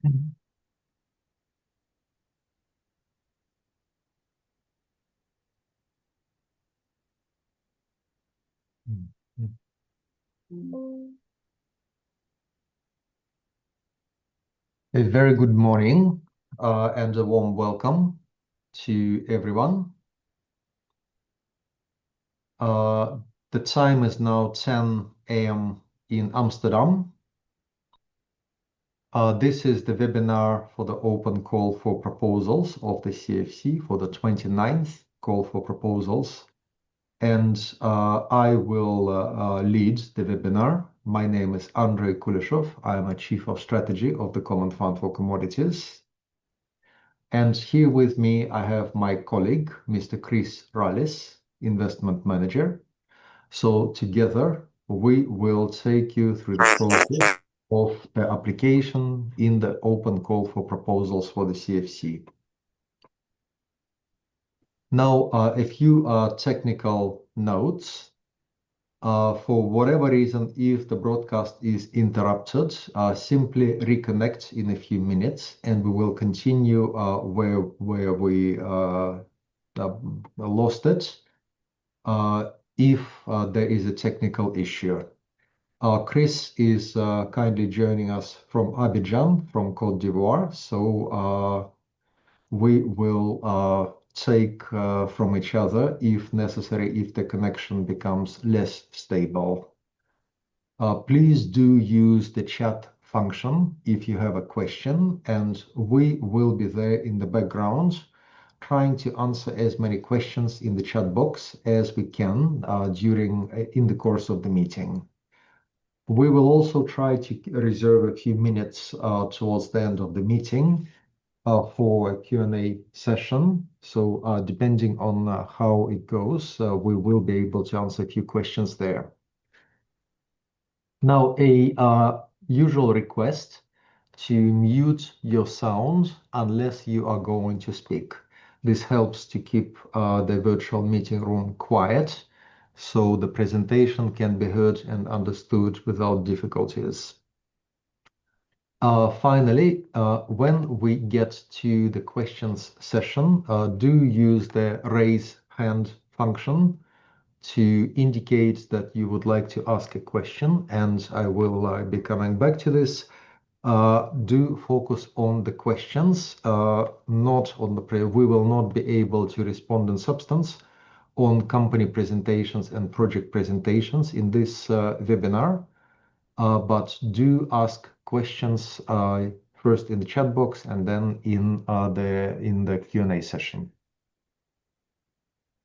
Mhm. Mhm. A very good morning and a warm welcome to everyone. Uh, the time is now 10 a.m. in Amsterdam. This is the webinar for the open call for proposals of the CFC for the 29th call for proposals. And I will lead the webinar. My name is Andrei Kuleshov. I am a Chief of Strategy of the Common Fund for Commodities. And here with me, I have my colleague, Mr. Chris Rallis, Investment Manager. So together, we will take you through the process of the application in the open call for proposals for the CFC. Now, a few technical notes. For whatever reason, if the broadcast is interrupted, simply reconnect in a few minutes and we will continue where we lost it if there is a technical issue. Chris is kindly joining us from Abidjan, from Côte d'Ivoire. So we will take from each other if necessary, if the connection becomes less stable. Please do use the chat function if you have a question, and we will be there in the background trying to answer as many questions in the chat box as we can in the course of the meeting. We will also try to reserve a few minutes towards the end of the meeting for a Q&A session. So depending on how it goes, we will be able to answer a few questions there. Now, a usual request to mute your sound unless you are going to speak. This helps to keep the virtual meeting room quiet so the presentation can be heard and understood without difficulties. Finally, when we get to the questions session, do use the raise hand function to indicate that you would like to ask a question, and I will be coming back to this. Do focus on the questions, not on we will not be able to respond in substance on company presentations and project presentations in this webinar, but do ask questions first in the chat box and then in the Q&A session.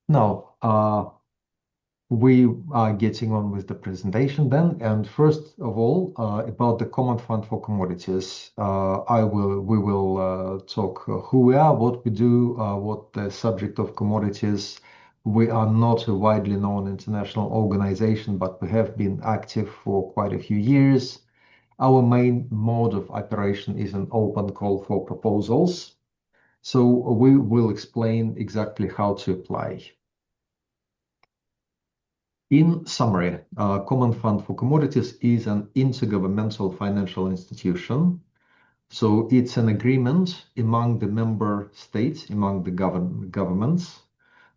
Now, we are getting on with the presentation then. And first of all, about the Common Fund for Commodities, we will talk who we are, what we do, what the subject of commodities. We are not a widely known international organization, but we have been active for quite a few years. Our main mode of operation is an open call for proposals. So we will explain exactly how to apply. In summary, Common Fund for Commodities is an intergovernmental financial institution. So it's an agreement among the member states, among the governments,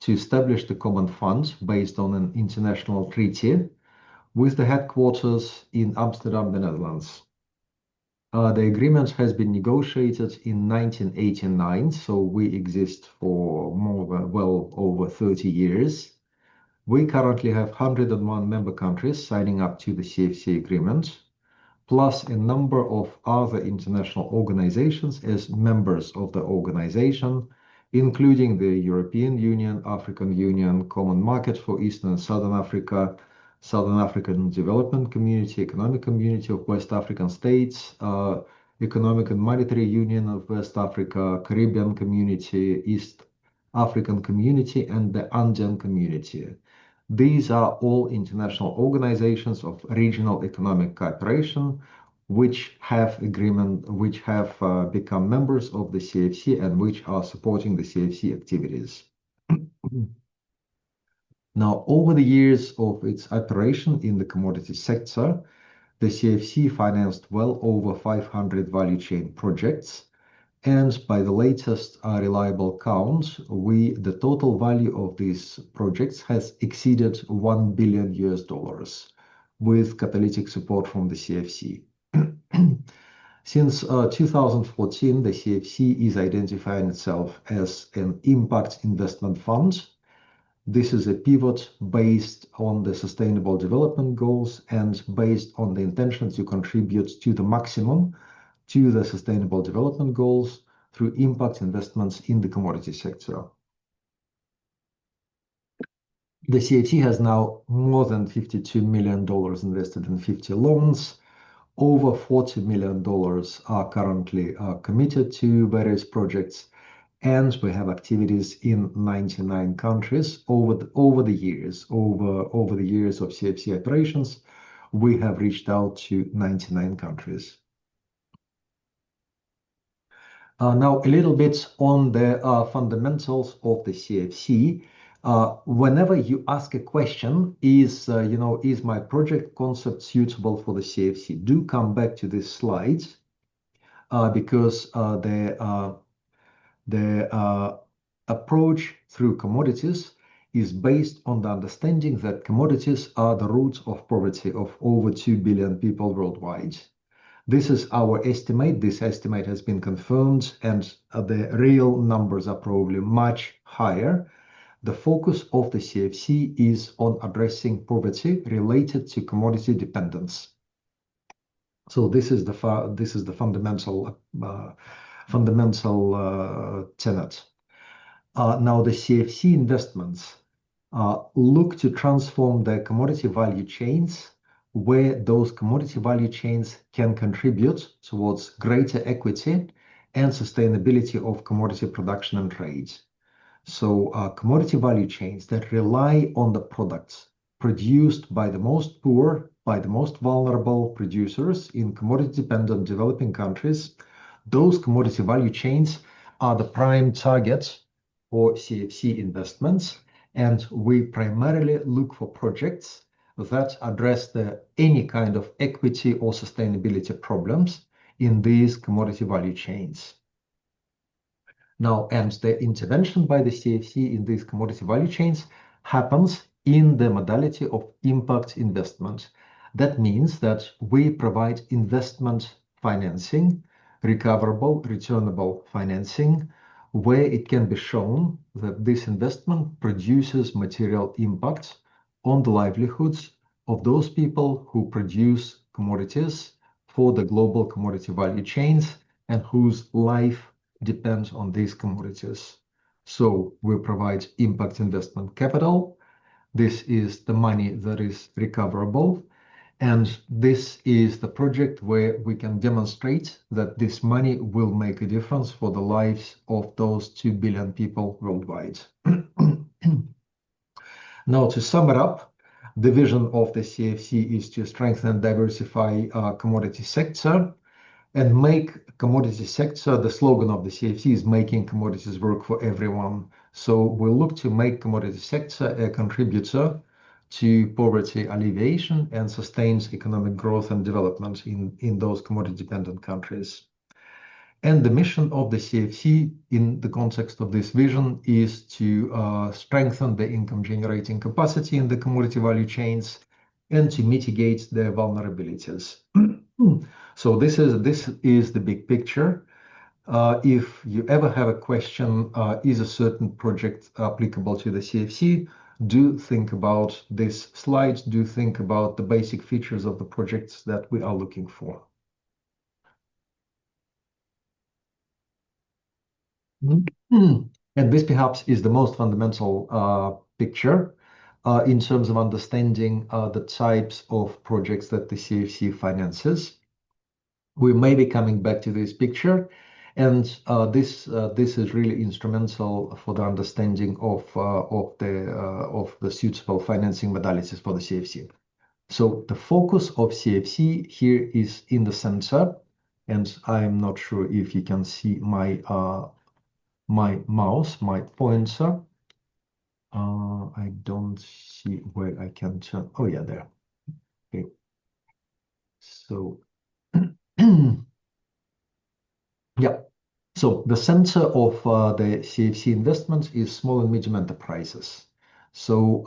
to establish the Common Fund based on an international treaty with the headquarters in Amsterdam, the Netherlands. The agreement has been negotiated in 1989, so we exist for well over 30 years. We currently have 101 member countries signing up to the CFC agreement, plus a number of other international organizations as members of the organization, including the European Union, African Union, Common Market for Eastern and Southern Africa, Southern African Development Community, Economic Community of West African States, Economic and Monetary Union of West Africa, Caribbean Community, East African Community, and the Andean Community. These are all international organizations of regional economic cooperation, which have become members of the CFC and which are supporting the CFC activities. Now, over the years of its operation in the commodity sector, the CFC financed well over 500 value chain projects. And by the latest reliable count, the total value of these projects has exceeded $1 billion with catalytic support from the CFC. Since 2014, the CFC is identifying itself as an impact investment fund. This is a pivot based on the Sustainable Development Goals and based on the intention to contribute to the maximum to the Sustainable Development Goals through impact investments in the commodity sector. The CFC has now more than $52 million invested in 50 loans. Over $40 million are currently committed to various projects, and we have activities in 99 countries over the years of CFC operations. We have reached out to 99 countries. Now, a little bit on the fundamentals of the CFC. Whenever you ask a question, is my project concept suitable for the CFC? Do come back to this slide because the approach through commodities is based on the understanding that commodities are the roots of poverty of over 2 billion people worldwide. This is our estimate. This estimate has been confirmed, and the real numbers are probably much higher. The focus of the CFC is on addressing poverty related to commodity dependence. So this is the fundamental tenet. Now, the CFC investments look to transform the commodity value chains, where those commodity value chains can contribute towards greater equity and sustainability of commodity production and trade. So commodity value chains that rely on the products produced by the most poor, by the most vulnerable producers in commodity-dependent developing countries, those commodity value chains are the prime targets for CFC investments, and we primarily look for projects that address any kind of equity or sustainability problems in these commodity value chains. Now, and the intervention by the CFC in these commodity value chains happens in the modality of impact investment. That means that we provide investment financing, recoverable, returnable financing, where it can be shown that this investment produces material impact on the livelihoods of those people who produce commodities for the global commodity value chains and whose life depends on these commodities. So we provide impact investment capital. This is the money that is recoverable. And this is the project where we can demonstrate that this money will make a difference for the lives of those 2 billion people worldwide. Now, to sum it up, the vision of the CFC is to strengthen and diversify commodity sector and make commodity sector, the slogan of the CFC is making commodities work for everyone. So we look to make commodity sector a contributor to poverty alleviation and sustains economic growth and development in those commodity-dependent countries. And the mission of the CFC in the context of this vision is to strengthen the income-generating capacity in the commodity value chains and to mitigate their vulnerabilities. So this is the big picture. If you ever have a question, is a certain project applicable to the CFC? Do think about this slide. Do think about the basic features of the projects that we are looking for. And this perhaps is the most fundamental picture in terms of understanding the types of projects that the CFC finances. We may be coming back to this picture, and this is really instrumental for the understanding of the suitable financing modalities for the CFC. So the focus of CFC here is in the center, and I'm not sure if you can see my mouse, my pointer. I don't see where I can turn. Oh yeah, there. Okay. So, yeah. So the center of the CFC investment is small and medium enterprises. So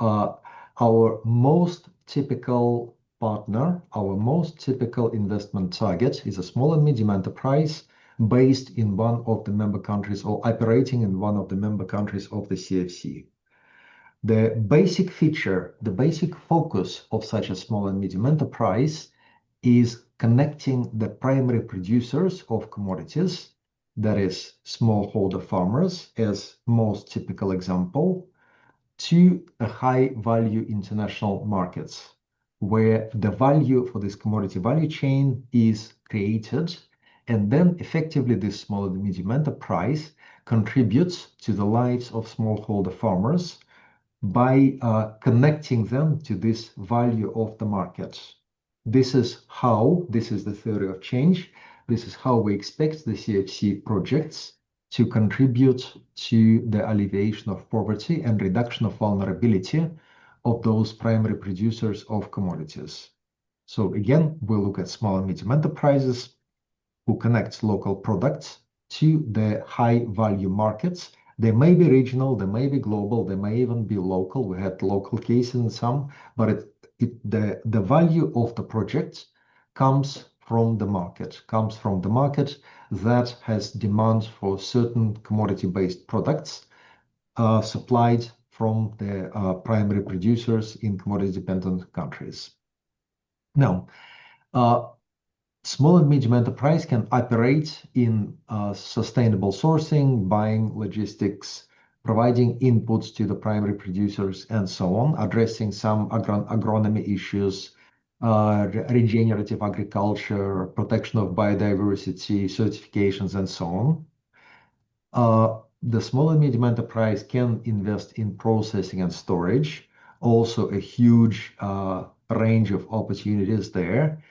our most typical partner, our most typical investment target is a small and medium enterprise based in one of the member countries or operating in one of the member countries of the CFC. The basic feature, the basic focus of such a small and medium enterprise is connecting the primary producers of commodities, that is smallholder farmers as most typical example, to a high value international markets where the value for this commodity value chain is created, and then effectively this small and medium enterprise contributes to the lives of smallholder farmers by connecting them to this value of the market. This is the theory of change. This is how we expect the CFC projects to contribute to the alleviation of poverty and reduction of vulnerability of those primary producers of commodities. So again, we look at small and medium enterprises who connects local products to the high value markets. They may be regional, they may be global, they may even be local. We had local cases in some, but the value of the project comes from the market, that has demand for certain commodity-based products supplied from the primary producers in commodity-dependent countries. Now, small and medium enterprise can operate in sustainable sourcing, buying, logistics, providing inputs to the primary producers, and so on, addressing some agronomy issues, regenerative agriculture, protection of biodiversity, certifications, and so on. The small and medium enterprise can invest in processing and storage, also a huge range of opportunities there.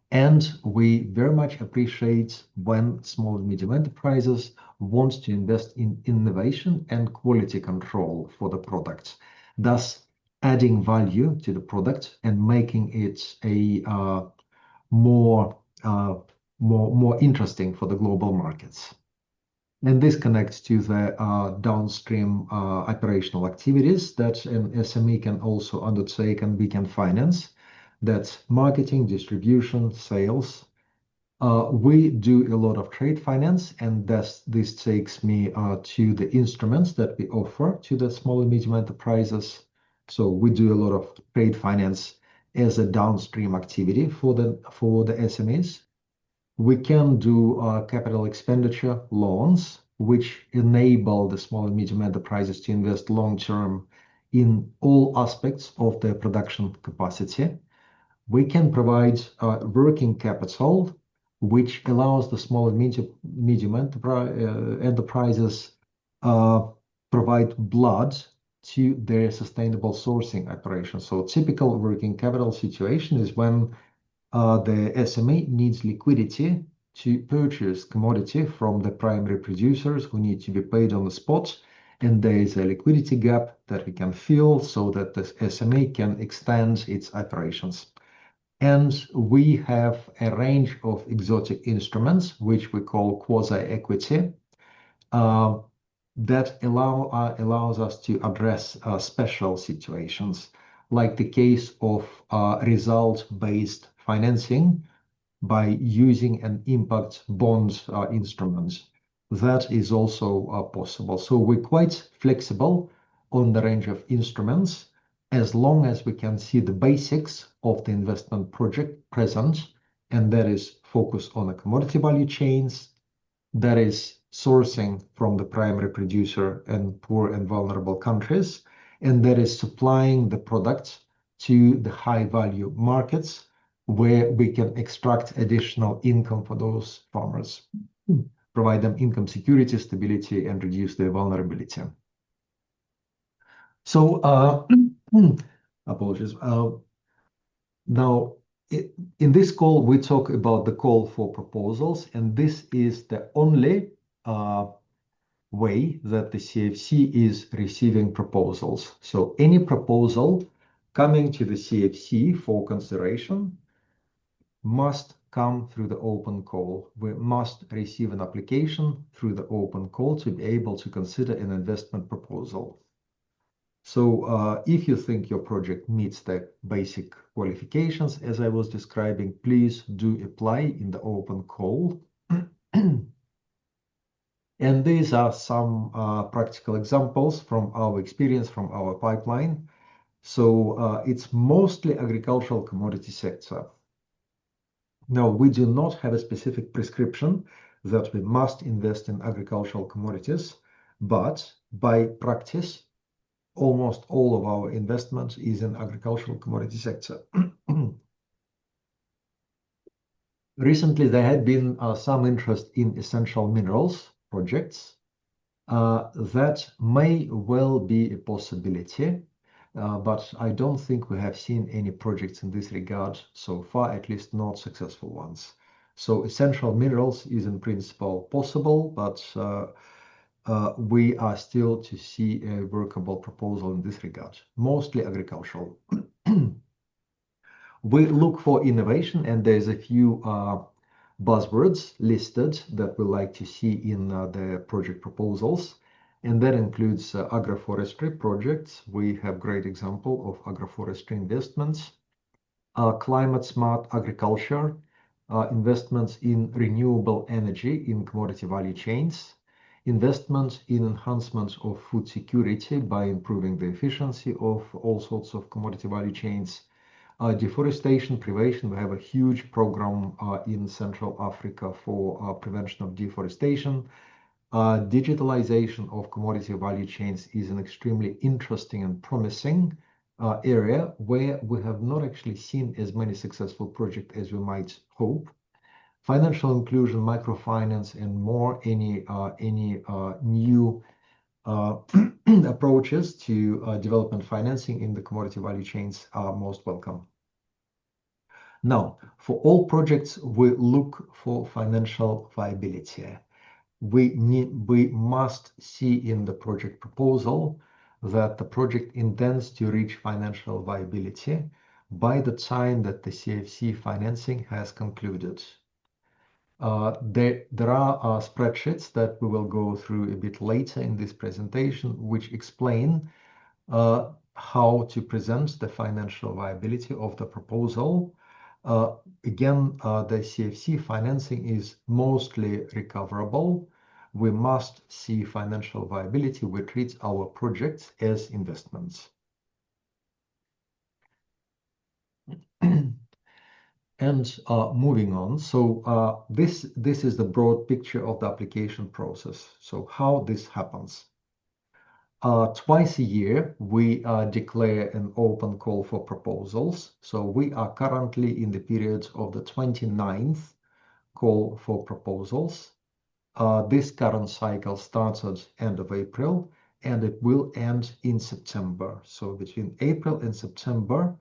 And we very much appreciate when small and medium enterprises want to invest in innovation and quality control for the product, thus adding value to the product and making it a more interesting for the global markets. And this connects to the downstream operational activities that an SME can also undertake and we can finance. That's marketing, distribution, sales. We do a lot of trade finance, and this takes me to the instruments that we offer to the small and medium enterprises. So we do a lot of trade finance as a downstream activity for the SMEs. We can do capital expenditure loans, which enable the small and medium enterprises to invest long term in all aspects of their production capacity. We can provide working capital, which allows the small and medium enterprises provide blood to their sustainable sourcing operations. So typical working capital situation is when the SME needs liquidity to purchase commodity from the primary producers who need to be paid on the spot. And there is a liquidity gap that we can fill so that the SME can extend its operations. And we have a range of exotic instruments, which we call quasi-equity, that allows us to address special situations, like the case of result-based financing by using an impact bond instrument. That is also possible. So we're quite flexible on the range of instruments, as long as we can see the basics of the investment project present, and that is focus on the commodity value chains, that is sourcing from the primary producer and poor and vulnerable countries, and that is supplying the products to the high value markets where we can extract additional income for those farmers, provide them income security, stability, and reduce their vulnerability. So, apologies. Now, in this call, we talk about the call for proposals, and this is the only way that the CFC is receiving proposals. So any proposal coming to the CFC for consideration must come through the open call. We must receive an application through the open call to be able to consider an investment proposal. So if you think your project meets the basic qualifications, as I was describing, please do apply in the open call. And these are some practical examples from our experience, from our pipeline. So it's mostly agricultural commodity sector. Now, we do not have a specific prescription that we must invest in agricultural commodities, but by practice, almost all of our investment is in agricultural commodity sector. Recently, there had been some interest in essential minerals projects. That may well be a possibility, but I don't think we have seen any projects in this regard so far, at least not successful ones. So essential minerals is in principle possible, but we are still to see a workable proposal in this regard, mostly agricultural. We look for innovation, and there's a few buzzwords listed that we like to see in the project proposals, and that includes agroforestry projects. We have great example of agroforestry investments, climate smart agriculture, investments in renewable energy in commodity value chains, investments in enhancement of food security by improving the efficiency of all sorts of commodity value chains, deforestation prevention. We have a huge program in Central Africa for prevention of deforestation. Digitalization of commodity value chains is an extremely interesting and promising area where we have not actually seen as many successful projects as we might hope. Financial inclusion, microfinance, and more any new approaches to development financing in the commodity value chains are most welcome. Now, for all projects, we look for financial viability. We must see in the project proposal that the project intends to reach financial viability by the time that the CFC financing has concluded. There are spreadsheets that we will go through a bit later in this presentation, which explain how to present the financial viability of the proposal. Again, the CFC financing is mostly recoverable. We must see financial viability. We treat our projects as investments. And moving on, so this is the broad picture of the application process. So how this happens. Twice a year, we declare an open call for proposals. So we are currently in the period of the 29th call for proposals. This current cycle started end of April, and it will end in September. So between April and September,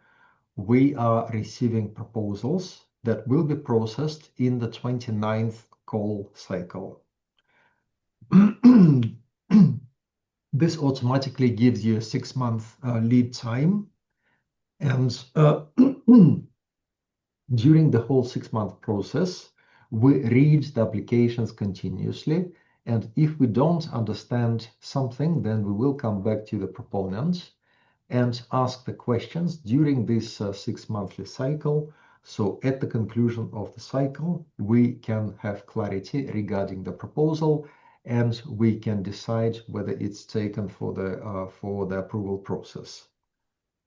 we are receiving proposals that will be processed in the 29th call cycle. This automatically gives you a 6-month lead time, and during the whole 6-month process, we read the applications continuously, and if we don't understand something, then we will come back to the proponent and ask the questions during this 6-monthly cycle. So at the conclusion of the cycle, we can have clarity regarding the proposal, and we can decide whether it's taken for the approval process.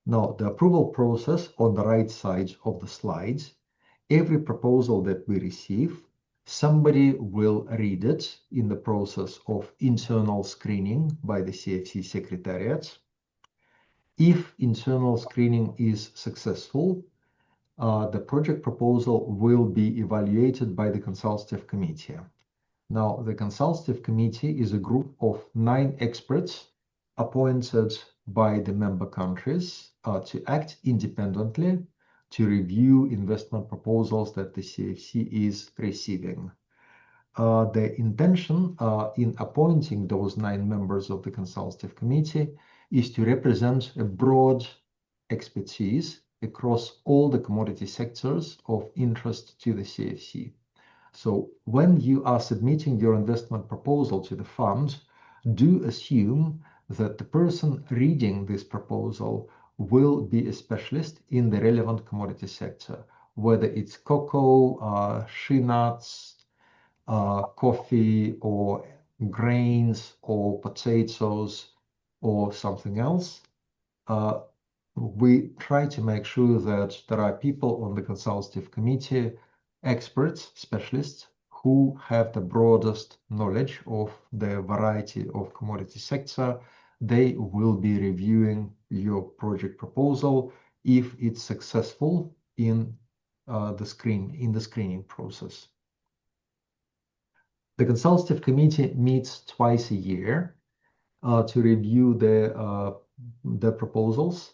Now, the approval process on the right side of the slide, every proposal that we receive, somebody will read it in the process of internal screening by the CFC Secretariat. If internal screening is successful, the project proposal will be evaluated by the consultative committee. Now, the consultative committee is a group of 9 experts appointed by the member countries to act independently to review investment proposals that the CFC is receiving. The intention in appointing those 9 members of the consultative committee is to represent a broad expertise across all the commodity sectors of interest to the CFC. So when you are submitting your investment proposal to the fund, do assume that the person reading this proposal will be a specialist in the relevant commodity sector, whether it's cocoa, shea nuts, coffee, or grains, or potatoes, or something else. We try to make sure that there are people on the consultative committee, experts, specialists, who have the broadest knowledge of the variety of commodity sector. They will be reviewing your project proposal if it's successful in the screening process. The consultative committee meets twice a year to review the proposals.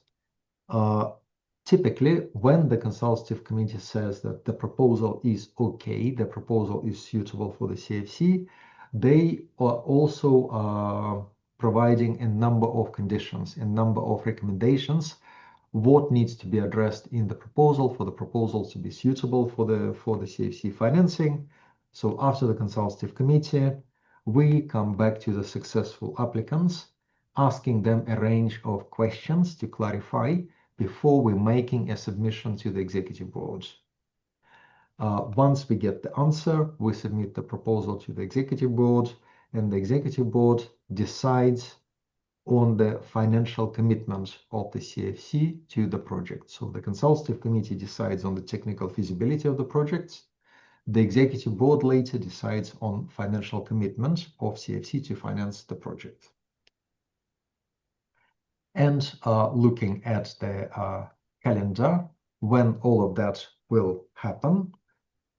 Typically, when the consultative committee says that the proposal is okay, the proposal is suitable for the CFC, they are also providing a number of conditions, a number of recommendations, what needs to be addressed in the proposal for the proposal to be suitable for the CFC financing. So after the consultative committee, we come back to the successful applicants, asking them a range of questions to clarify before we're making a submission to the executive board. Once we get the answer, we submit the proposal to the executive board, and the executive board decides on the financial commitment of the CFC to the project. So the consultative committee decides on the technical feasibility of the project. The executive board later decides on financial commitment of CFC to finance the project. And looking at the calendar, when all of that will happen.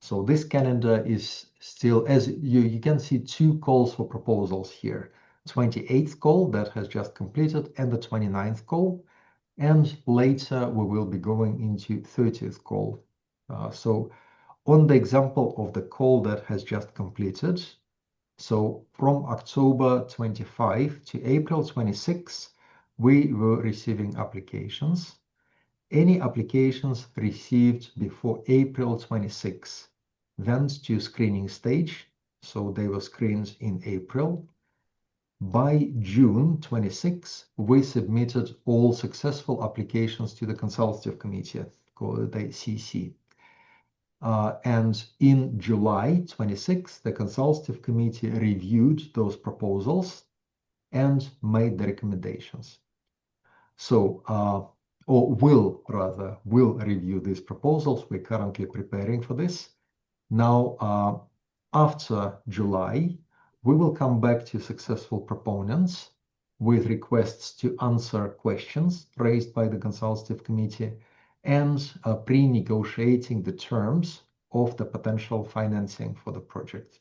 So this calendar is still, as you can see, 2 calls for proposals here. 28th call that has just completed and the 29th call. And later we will be going into 30th call. So on the example of the call that has just completed, so from October 25 to April 26, we were receiving applications. Any applications received before April 26 went to screening stage, so they were screened in April. By June 26, we submitted all successful applications to the consultative committee, called the CC. And in July 26, the consultative committee reviewed those proposals and made the recommendations. So, or will review these proposals. We're currently preparing for this. Now, after July, we will come back to successful proponents with requests to answer questions raised by the consultative committee and pre-negotiating the terms of the potential financing for the project.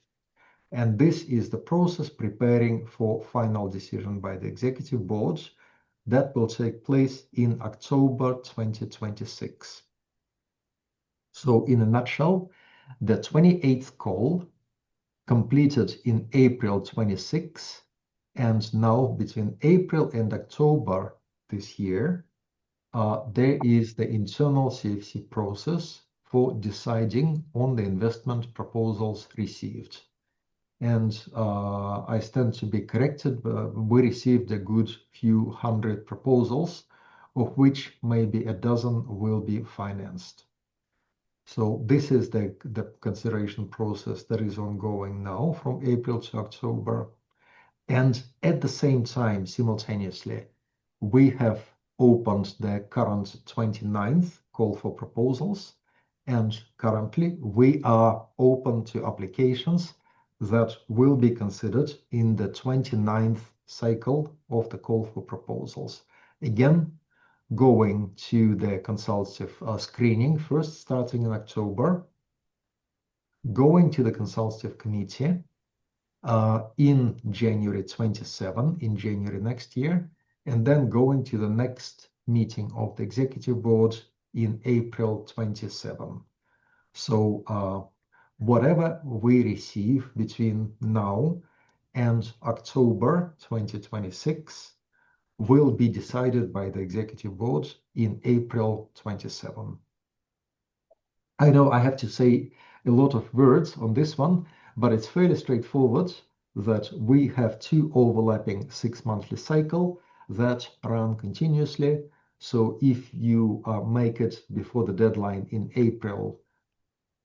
And this is the process preparing for final decision by the executive board that will take place in October 2026. So in a nutshell, the 28th call completed in April 26, and now between April and October this year, there is the internal CFC process for deciding on the investment proposals received. And I stand to be corrected, but we received a good few hundred proposals, of which maybe a dozen will be financed. So this is the consideration process that is ongoing now from April to October. And at the same time, simultaneously, we have opened the current 29th call for proposals. And currently, we are open to applications that will be considered in the 29th cycle of the call for proposals. Again, going to the consultative screening first, starting in October, going to the consultative committee in January 27, in January next year, and then going to the next meeting of the executive board in April 27. So whatever we receive between now and October 2026 will be decided by the executive board in April 27. I know I have to say a lot of words on this one, but it's fairly straightforward that we have two overlapping 6-monthly cycle that run continuously. So if you make it before the deadline in April,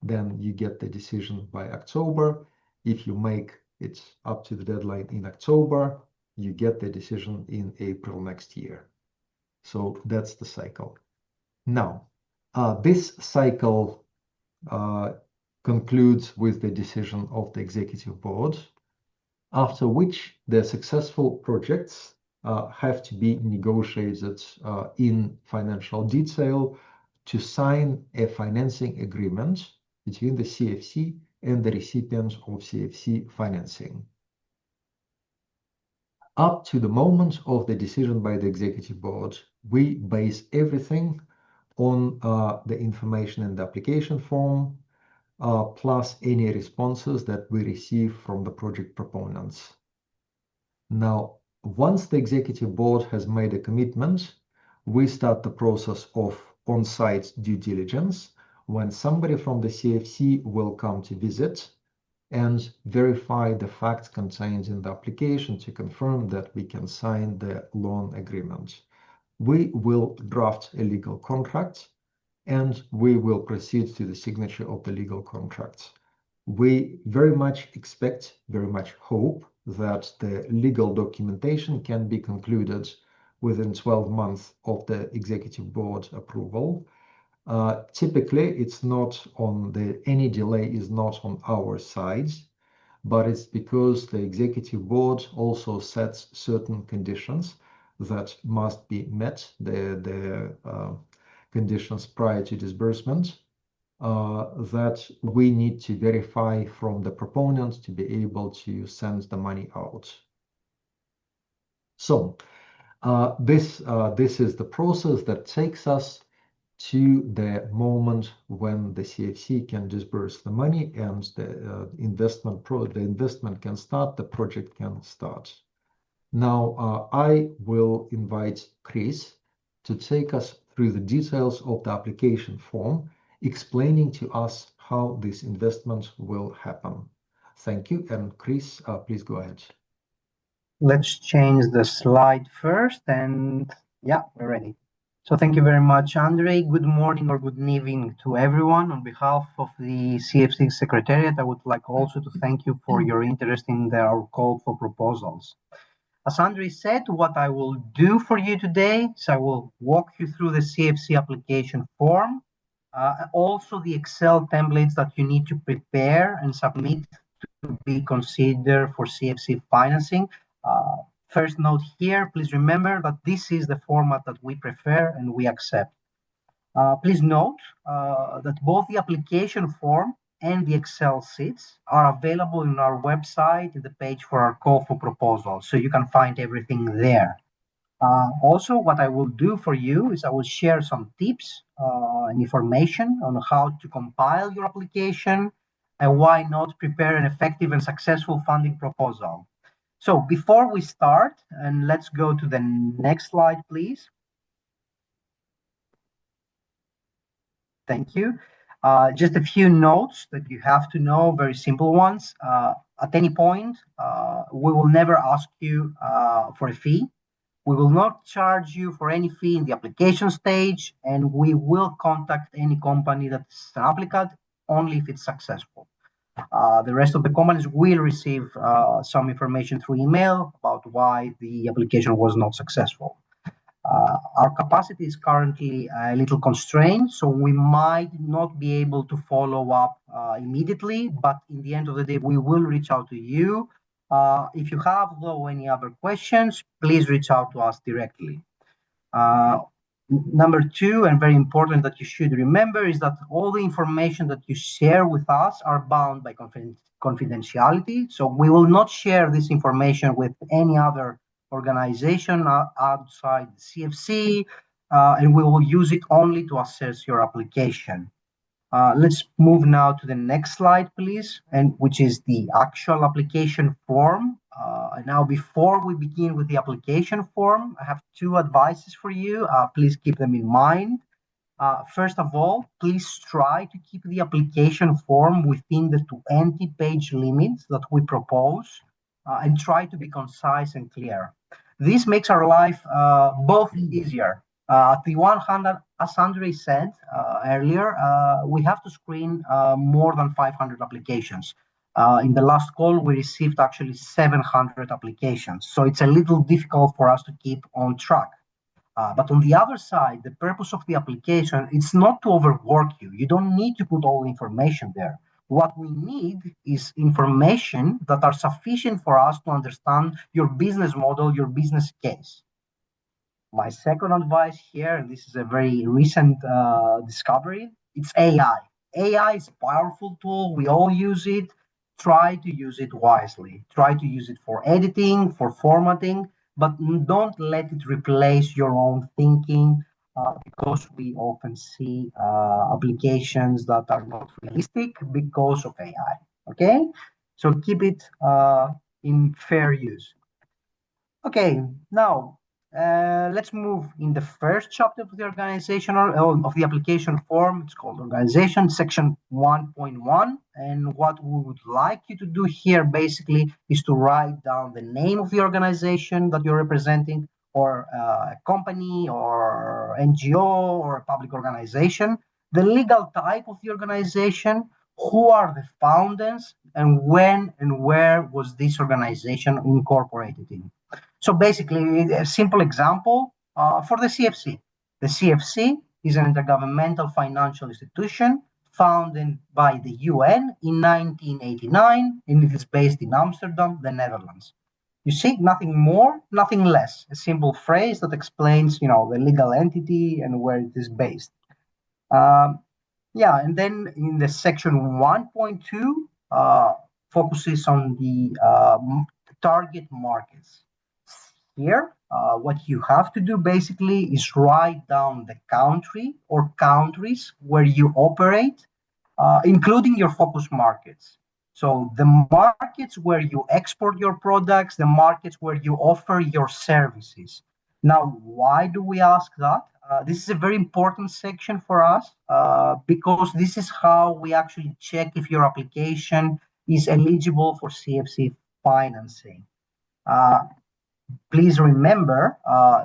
then you get the decision by October. If you make it up to the deadline in October, you get the decision in April next year. So that's the cycle. Now, this cycle concludes with the decision of the executive board, after which the successful projects have to be negotiated in financial detail to sign a financing agreement between the CFC and the recipients of CFC financing. Up to the moment of the decision by the executive board, we base everything on the information in the application form, plus any responses that we receive from the project proponents. Now, once the executive board has made a commitment, we start the process of on-site due diligence when somebody from the CFC will come to visit and verify the facts contained in the application to confirm that we can sign the loan agreement. We will draft a legal contract and we will proceed to the signature of the legal contract. We very much expect, very much hope that the legal documentation can be concluded within 12 months of the executive board approval. Typically, it's not on any delay is not on our side, but it's because the executive board also sets certain conditions that must be met, the conditions prior to disbursement, that we need to verify from the proponent to be able to send the money out. So this is the process that takes us to the moment when the CFC can disburse the money and the investment can start, the project can start. Now I will invite Chris to take us through the details of the application form, explaining to us how this investment will happen. Thank you. And Chris, please go ahead. Let's change the slide first, and yeah, we're ready. So thank you very much, Andrei. Good morning or good evening to everyone. On behalf of the CFC Secretariat, I would like also to thank you for your interest in our call for proposals. As Andrei said, what I will do for you today is I will walk you through the CFC application form, also the Excel templates that you need to prepare and submit to be considered for CFC financing. First note here, please remember that this is the format that we prefer and we accept. Please note that both the application form and the Excel sheets are available on our website in the page for our call for proposals, so you can find everything there. Also, what I will do for you is I will share some tips and information on how to compile your application and why not prepare an effective and successful funding proposal. So before we start, and let's go to the next slide, please. Thank you. Just a few notes that you have to know, very simple ones. At any point, we will never ask you for a fee. We will not charge you for any fee in the application stage, and we will contact any company that's an applicant only if it's successful. The rest of the companies will receive some information through email about why the application was not successful. Our capacity is currently a little constrained, so we might not be able to follow up immediately, but in the end of the day, we will reach out to you. If you have, though, any other questions, please reach out to us directly. Number two, and very important that you should remember, is that all the information that you share with us are bound by confidentiality. So we will not share this information with any other organization outside the CFC, and we will use it only to assess your application. Let's move now to the next slide, please, and which is the actual application form. Now, before we begin with the application form, I have two advices for you. Please keep them in mind. First of all, please try to keep the application form within the 20-page limits that we propose, and try to be concise and clear. This makes our life both easier. At the one hand, as Andre said earlier, we have to screen more than 500 applications. In the last call, we received actually 700 applications. So it's a little difficult for us to keep on track. But on the other side, the purpose of the application is not to overwork you. You don't need to put all the information there. What we need is information that are sufficient for us to understand your business model, your business case. My second advice here, and this is a very recent discovery, it's AI. AI is a powerful tool. We all use it. Try to use it wisely. Try to use it for editing, for formatting, but don't let it replace your own thinking, because we often see applications that are not realistic because of AI. Okay? So keep it in fair use. Okay, now let's move in the first chapter of the organizational of the application form. It's called organization, section 1.1. And what we would like you to do here basically is to write down the name of the organization that you're representing, or a company or NGO or a public organization, the legal type of the organization, who are the founders, and when and where was this organization incorporated in. So basically, a simple example for the CFC. The CFC is an intergovernmental financial institution founded by the UN in 1989, and it is based in Amsterdam, the Netherlands. You see, nothing more, nothing less. A simple phrase that explains, the legal entity and where it is based. Yeah, and then in the section 1.2, focuses on the target markets. Here, what you have to do basically is write down the country or countries where you operate, including your focus markets. So the markets where you export your products, the markets where you offer your services. Now, why do we ask that? This is a very important section for us, because this is how we actually check if your application is eligible for CFC financing. Please remember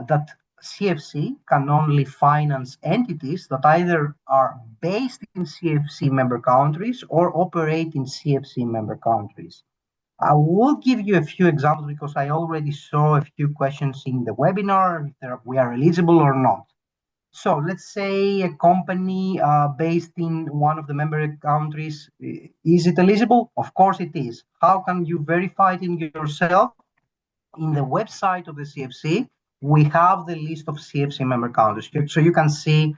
that CFC can only finance entities that either are based in CFC member countries or operate in CFC member countries. I will give you a few examples because I already saw a few questions in the webinar if we are eligible or not. So let's say a company based in one of the member countries, is it eligible? Of course it is. How can you verify it in yourself? In the website of the CFC, we have the list of CFC member countries. So you can see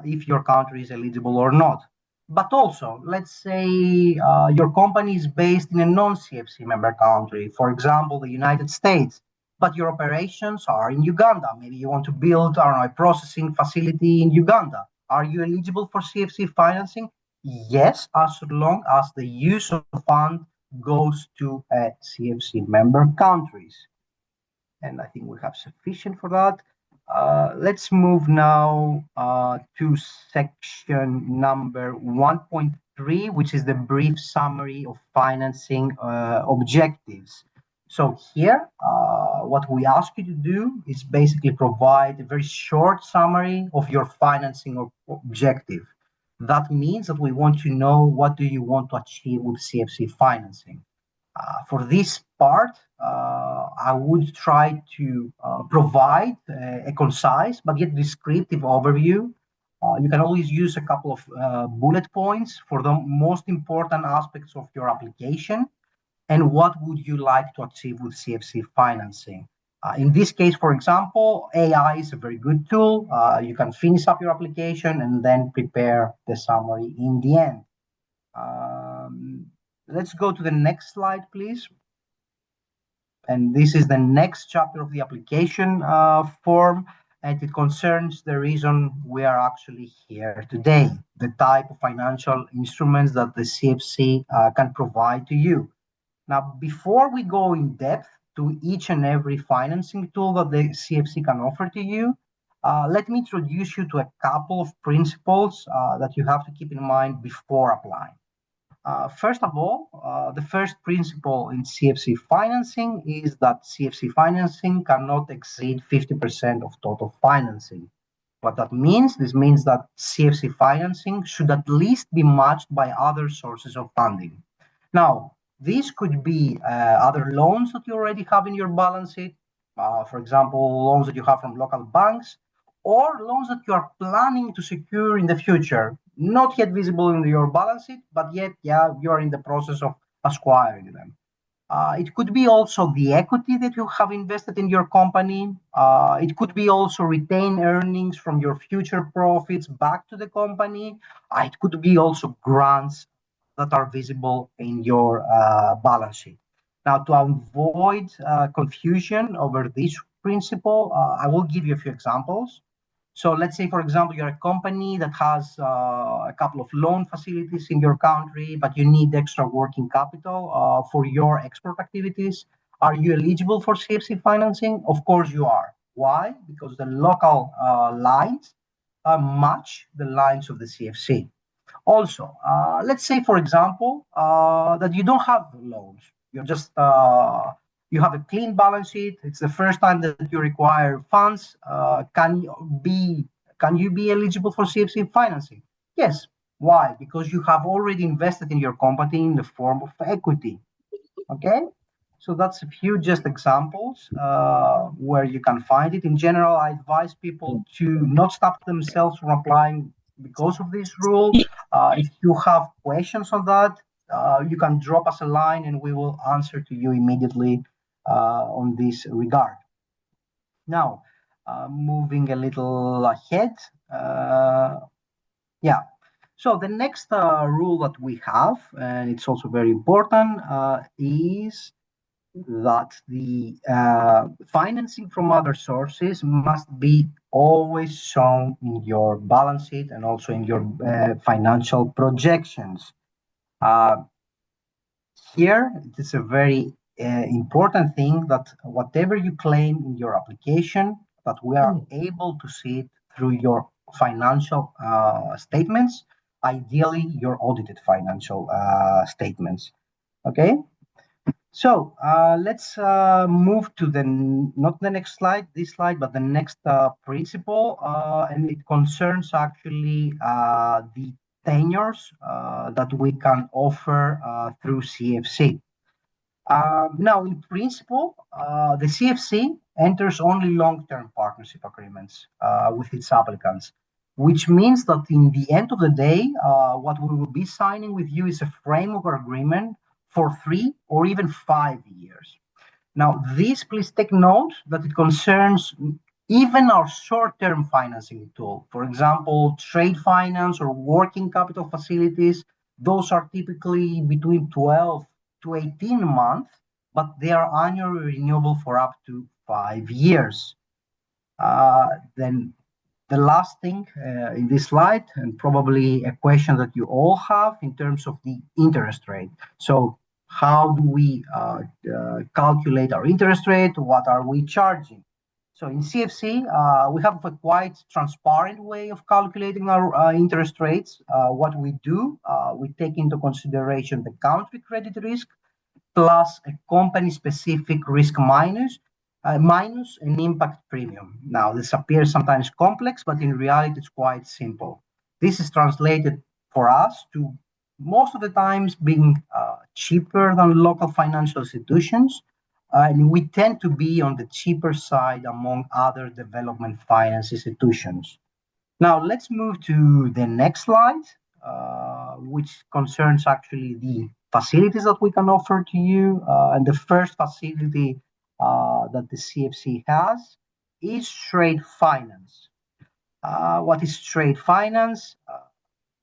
if your country is eligible or not. But also, let's say your company is based in a non-CFC member country, for example, the United States, but your operations are in Uganda. Maybe you want to build, a processing facility in Uganda. Are you eligible for CFC financing? Yes, as long as the use of fund goes to CFC member countries. And I think we have sufficient for that. Let's move now to section number 1.3, which is the brief summary of financing objectives. So here, what we ask you to do is basically provide a very short summary of your financing objective. That means that we want to know what do you want to achieve with CFC financing. For this part, I would try to provide a concise but yet descriptive overview. You can always use a couple of bullet points for the most important aspects of your application and what would you like to achieve with CFC financing. In this case, for example, AI is a very good tool. You can finish up your application and then prepare the summary in the end. Let's go to the next slide, please. And this is the next chapter of the application form. and it concerns the reason we are actually here today, the type of financial instruments that the CFC can provide to you. Now, before we go in depth to each and every financing tool that the CFC can offer to you, let me introduce you to a couple of principles that you have to keep in mind before applying. First of all, the first principle in CFC financing is that CFC financing cannot exceed 50% of total financing. What that means, this means that CFC financing should at least be matched by other sources of funding. Now, these could be other loans that you already have in your balance sheet, for example, loans that you have from local banks, or loans that you are planning to secure in the future, not yet visible in your balance sheet, but yet, yeah, you are in the process of acquiring them. It could be also the equity that you have invested in your company. It could be also retained earnings from your future profits back to the company. It could be also grants that are visible in your balance sheet. Now, to avoid confusion over this principle, I will give you a few examples. So let's say, for example, you're a company that has a couple of loan facilities in your country, but you need extra working capital for your export activities. Are you eligible for CFC financing? Of course you are. Why? Because the local lines match the lines of the CFC. Also, let's say, for example, that you don't have loans. You're just you have a clean balance sheet. It's the first time that you require funds. Can you be eligible for CFC financing? Yes. Why? Because you have already invested in your company in the form of equity. Okay. So that's a few just examples where you can find it. In general, I advise people to not stop themselves from applying because of this rule. If you have questions on that, you can drop us a line and we will answer to you immediately on this regard. Now, moving a little ahead. Yeah. So the next rule that we have, and it's also very important, is that the financing from other sources must be always shown in your balance sheet and also in your financial projections. Here, it is a very important thing that whatever you claim in your application, that we are able to see it through your financial statements, ideally your audited financial statements. Okay. So let's move to not the next slide, this slide, but the next principle, and it concerns actually the tenures that we can offer through CFC. Now, in principle, the CFC enters only long-term partnership agreements with its applicants, which means that in the end of the day, what we will be signing with you is a framework agreement for 3 or even 5 years. Now, this, please take note that it concerns even our short-term financing tool. For example, trade finance or working capital facilities, those are typically between 12 to 18 months, but they are annually renewable for up to 5 years. Then the last thing in this slide, and probably a question that you all have in terms of the interest rate. So how do we calculate our interest rate? What are we charging? So in CFC, we have a quite transparent way of calculating our interest rates. What we do, we take into consideration the country credit risk plus a company-specific risk minus an impact premium. Now, this appears sometimes complex, but in reality, it's quite simple. This is translated for us to most of the times being cheaper than local financial institutions, and we tend to be on the cheaper side among other development finance institutions. Now, let's move to the next slide, which concerns actually the facilities that we can offer to you. And the first facility that the CFC has is trade finance. What is trade finance?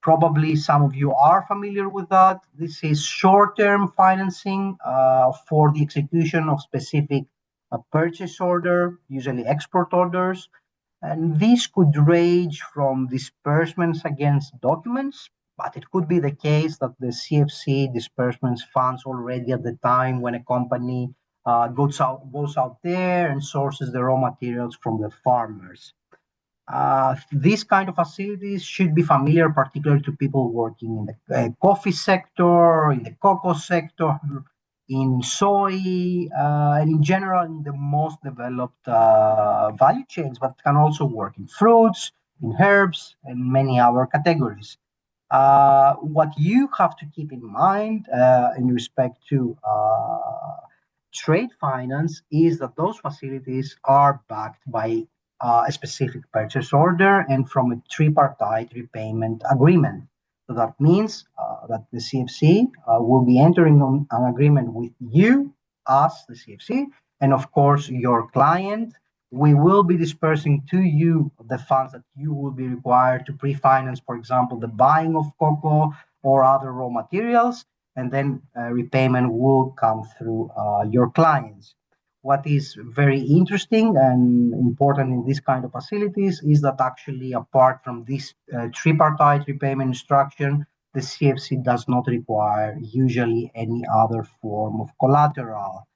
Probably some of you are familiar with that. This is short-term financing for the execution of specific purchase order, usually export orders. And this could range from disbursements against documents, but it could be the case that the CFC disbursements funds already at the time when a company goes out there and sources the raw materials from the farmers. These kind of facilities should be familiar, particularly to people working in the coffee sector, in the cocoa sector, in soy, and in general in the most developed value chains, but can also work in fruits, in herbs, and many other categories. What you have to keep in mind in respect to trade finance is that those facilities are backed by a specific purchase order and from a tripartite repayment agreement. So that means that the CFC will be entering on an agreement with you, us, the CFC, and of course your client. We will be dispersing to you the funds that you will be required to pre-finance, for example, the buying of cocoa or other raw materials, and then repayment will come through your clients. What is very interesting and important in this kind of facilities is that actually, apart from this tripartite repayment instruction, the CFC does not require usually any other form of collateral.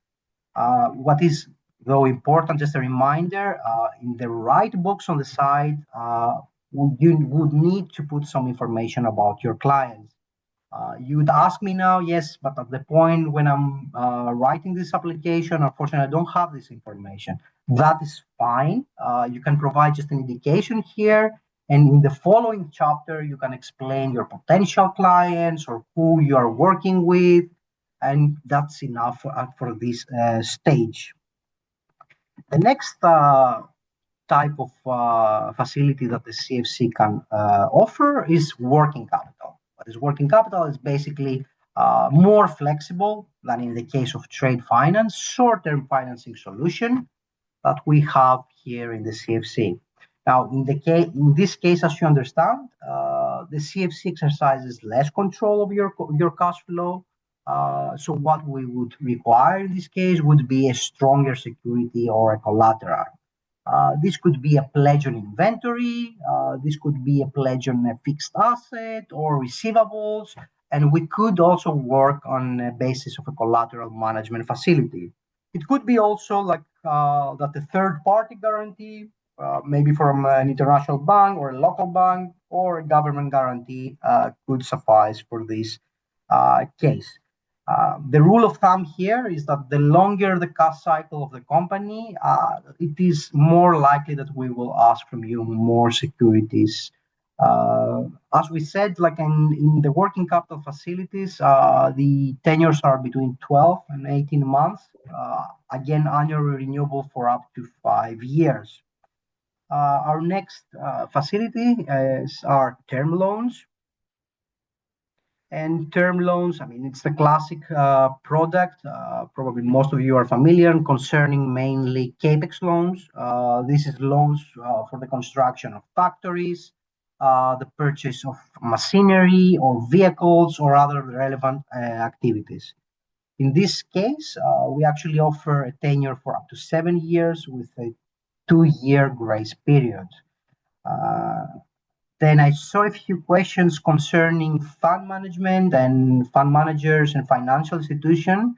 What is, though, important, just a reminder, in the right box on the side, you would need to put some information about your clients. You'd ask me now, yes, but at the point when I'm writing this application, unfortunately, I don't have this information. That is fine. You can provide just an indication here. And in the following chapter, you can explain your potential clients or who you are working with. And that's enough for this stage. The next type of facility that the CFC can offer is working capital. What is working capital is basically more flexible than in the case of trade finance, short-term financing solution that we have here in the CFC. Now, in this case, as you understand, the CFC exercises less control of your cash flow. So what we would require in this case would be a stronger security or a collateral. This could be a pledge on inventory, this could be a pledge on a fixed asset or receivables, and we could also work on a basis of a collateral management facility. It could be also like that the third party guarantee, maybe from an international bank or a local bank or a government guarantee could suffice for this case. The rule of thumb here is that the longer the cash cycle of the company, it is more likely that we will ask from you more securities. As we said, like in the working capital facilities, the tenures are between 12 and 18 months, again, annually renewable for up to 5 years. Our next facility is our term loans. And term loans, I mean, it's the classic product. Probably most of you are familiar concerning mainly CapEx loans. This is loans for the construction of factories, the purchase of machinery or vehicles or other relevant activities. In this case, we actually offer a tenure for up to 7 years with a 2-year grace period. Then I saw a few questions concerning fund management and fund managers and financial institution.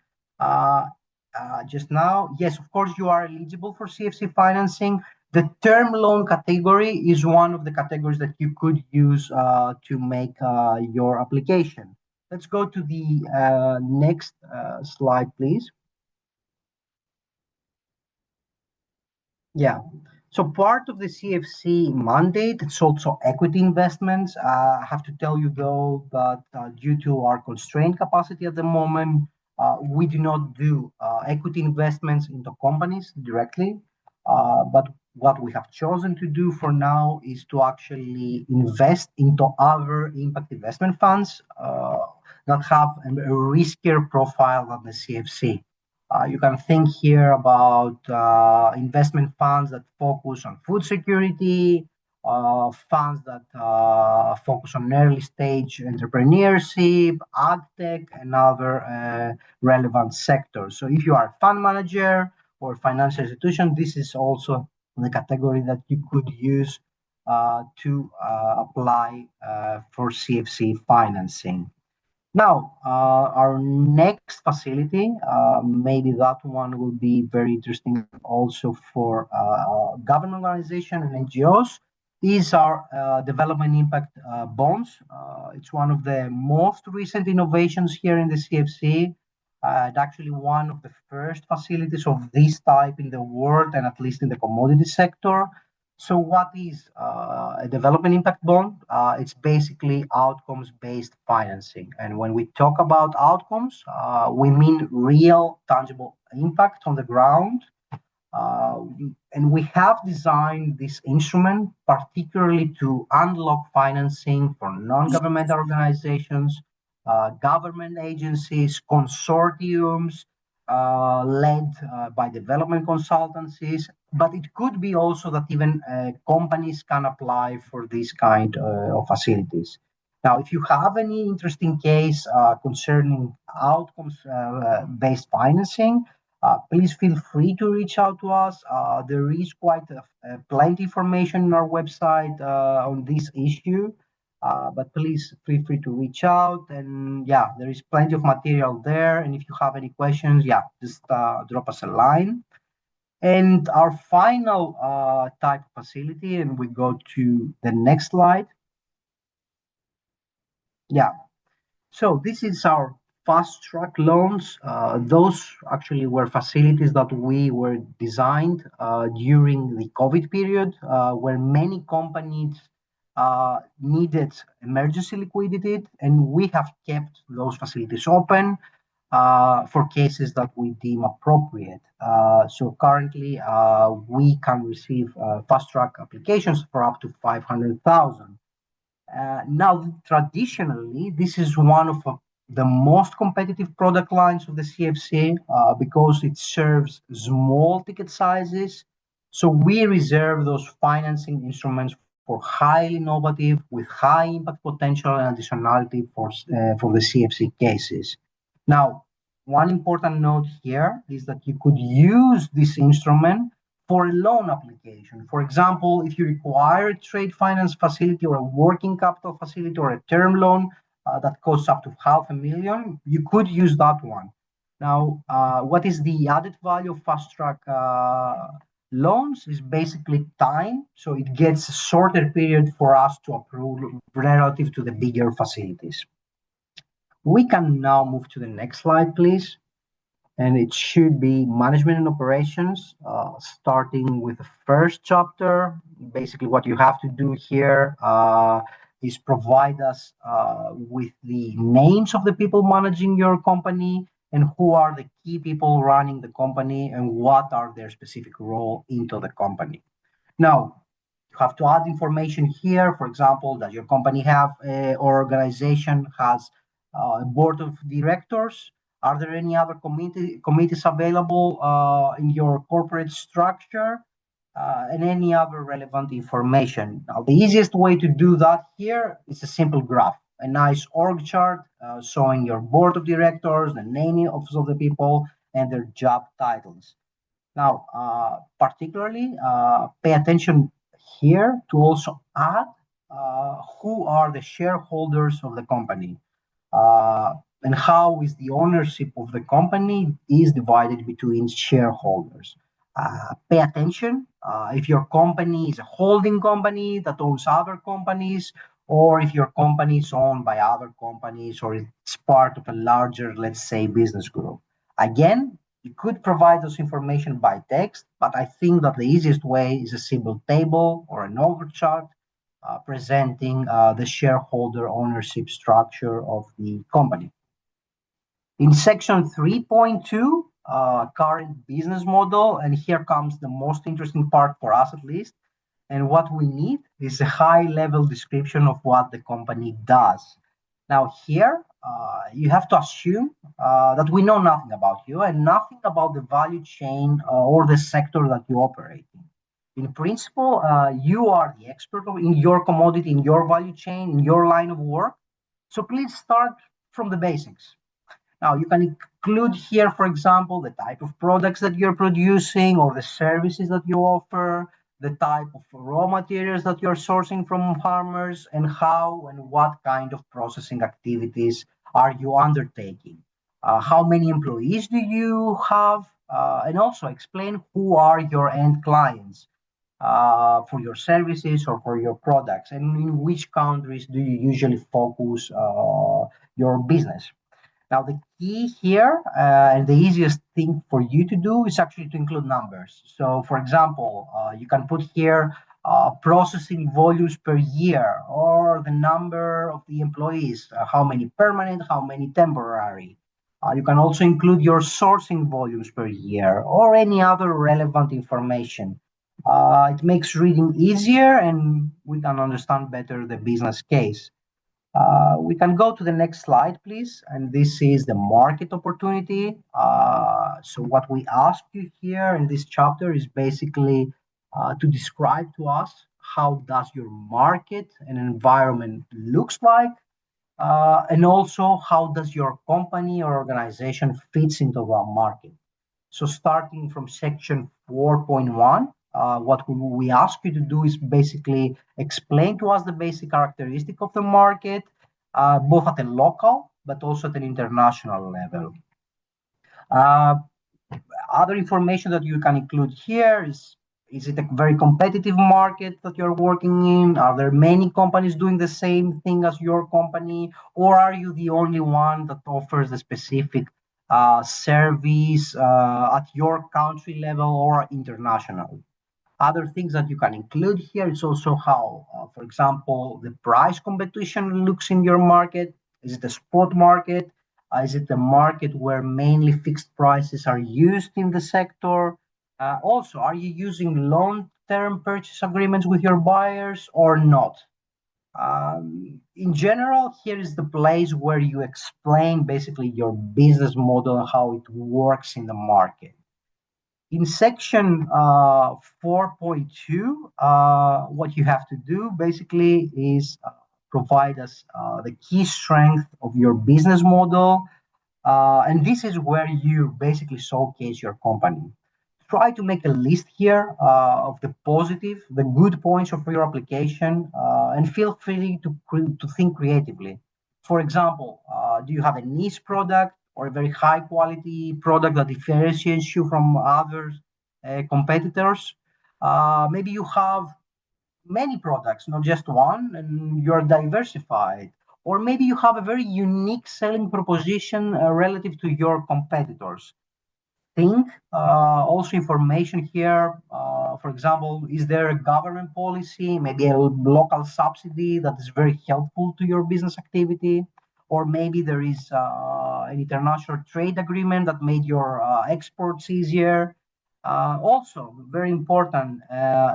Just now, yes, of course, you are eligible for CFC financing. The term loan category is one of the categories that you could use to make your application. Let's go to the next slide, please. Yeah. So part of the CFC mandate, it's also equity investments. I have to tell you, though, that due to our constrained capacity at the moment, we do not do equity investments into companies directly. But what we have chosen to do for now is to actually invest into other impact investment funds that have a riskier profile than the CFC. You can think here about investment funds that focus on food security, funds that focus on early stage entrepreneurship, ag tech, and other relevant sectors. So if you are a fund manager or financial institution, this is also the category that you could use to apply for CFC financing. Now, our next facility, maybe that one will be very interesting also for government organizations and NGOs, is our development impact bonds. It's one of the most recent innovations here in the CFC. And actually one of the first facilities of this type in the world, and at least in the commodity sector. So what is a development impact bond? It's basically outcomes-based financing. And when we talk about outcomes, we mean real tangible impact on the ground. And we have designed this instrument particularly to unlock financing for non-governmental organizations, government agencies, consortiums, led by development consultancies, but it could be also that even companies can apply for this kind of facilities. Now, if you have any interesting case concerning outcomes-based financing, please feel free to reach out to us. There is quite plenty information on our website on this issue. But please feel free to reach out, and yeah, there is plenty of material there. And if you have any questions, yeah, just drop us a line. And our final type of facility, and we go to the next slide. Yeah, so this is our fast track loans. Those actually were facilities that we were designed during the COVID period, where many companies needed emergency liquidity, and we have kept those facilities open for cases that we deem appropriate. So currently, we can receive fast track applications for up to 500,000. Now, traditionally, this is one of the most competitive product lines of the CFC because it serves small ticket sizes. So we reserve those financing instruments for highly innovative, with high impact potential and additionality for the CFC cases. Now, one important note here is that you could use this instrument for a loan application. For example, if you require a trade finance facility or a working capital facility or a term loan that costs up to $500,000, you could use that one. Now, what is the added value of fast track loans is basically time. So it gets a shorter period for us to approve relative to the bigger facilities. We can now move to the next slide, please. And it should be management and operations, starting with the first chapter. Basically, what you have to do here is provide us with the names of the people managing your company and who are the key people running the company and what are their specific role into the company. Now, you have to add information here. For example, does your company have or organization has a board of directors? Are there any other committees available in your corporate structure? And any other relevant information. Now, the easiest way to do that here is a simple graph, a nice org chart showing your board of directors, the name of the people, and their job titles. Now, particularly, pay attention here to also add who are the shareholders of the company. And how is the ownership of the company is divided between shareholders. Pay attention if your company is a holding company that owns other companies, or if your company is owned by other companies, or it's part of a larger, let's say, business group. Again, you could provide this information by text, but I think that the easiest way is a simple table or an org chart presenting the shareholder ownership structure of the company. In section 3.2, current business model, and here comes the most interesting part for us at least, and what we need is a high-level description of what the company does. Now here, you have to assume that we know nothing about you and nothing about the value chain or the sector that you operate in. In principle, you are the expert in your commodity, in your value chain, in your line of work. So please start from the basics. Now, you can include here, for example, the type of products that you're producing or the services that you offer, the type of raw materials that you're sourcing from farmers, and how and what kind of processing activities are you undertaking. How many employees do you have? And also explain who are your end clients for your services or for your products, and in which countries do you usually focus your business. Now, the key here and the easiest thing for you to do is actually to include numbers. So, for example, you can put here processing volumes per year, or the number of the employees, how many permanent, how many temporary. You can also include your sourcing volumes per year or any other relevant information. It makes reading easier and we can understand better the business case. We can go to the next slide, please. And this is the market opportunity. So what we ask you here in this chapter is basically to describe to us how does your market and environment looks like, and also how does your company or organization fits into the market. So starting from section 4.1, what we ask you to do is basically explain to us the basic characteristic of the market, both at a local but also at an international level. Other information that you can include here is it a very competitive market that you're working in? Are there many companies doing the same thing as your company? Or are you the only one that offers a specific service at your country level or internationally? Other things that you can include here is also how, for example, the price competition looks in your market. Is it a spot market? Is it a market where mainly fixed prices are used in the sector? Also, are you using long-term purchase agreements with your buyers or not? In general, here is the place where you explain basically your business model and how it works in the market. In section 4.2, what you have to do basically is provide us the key strength of your business model. And this is where you basically showcase your company. Try to make a list here of the positive, the good points of your application, and feel free to think creatively. For example, do you have a niche product or a very high quality product that differentiates you from other competitors? Maybe you have many products, not just one, and you're diversified. Or maybe you have a very unique selling proposition relative to your competitors. Think also information here. For example, is there a government policy, maybe a local subsidy that is very helpful to your business activity? Or maybe there is an international trade agreement that made your exports easier. Also, very important,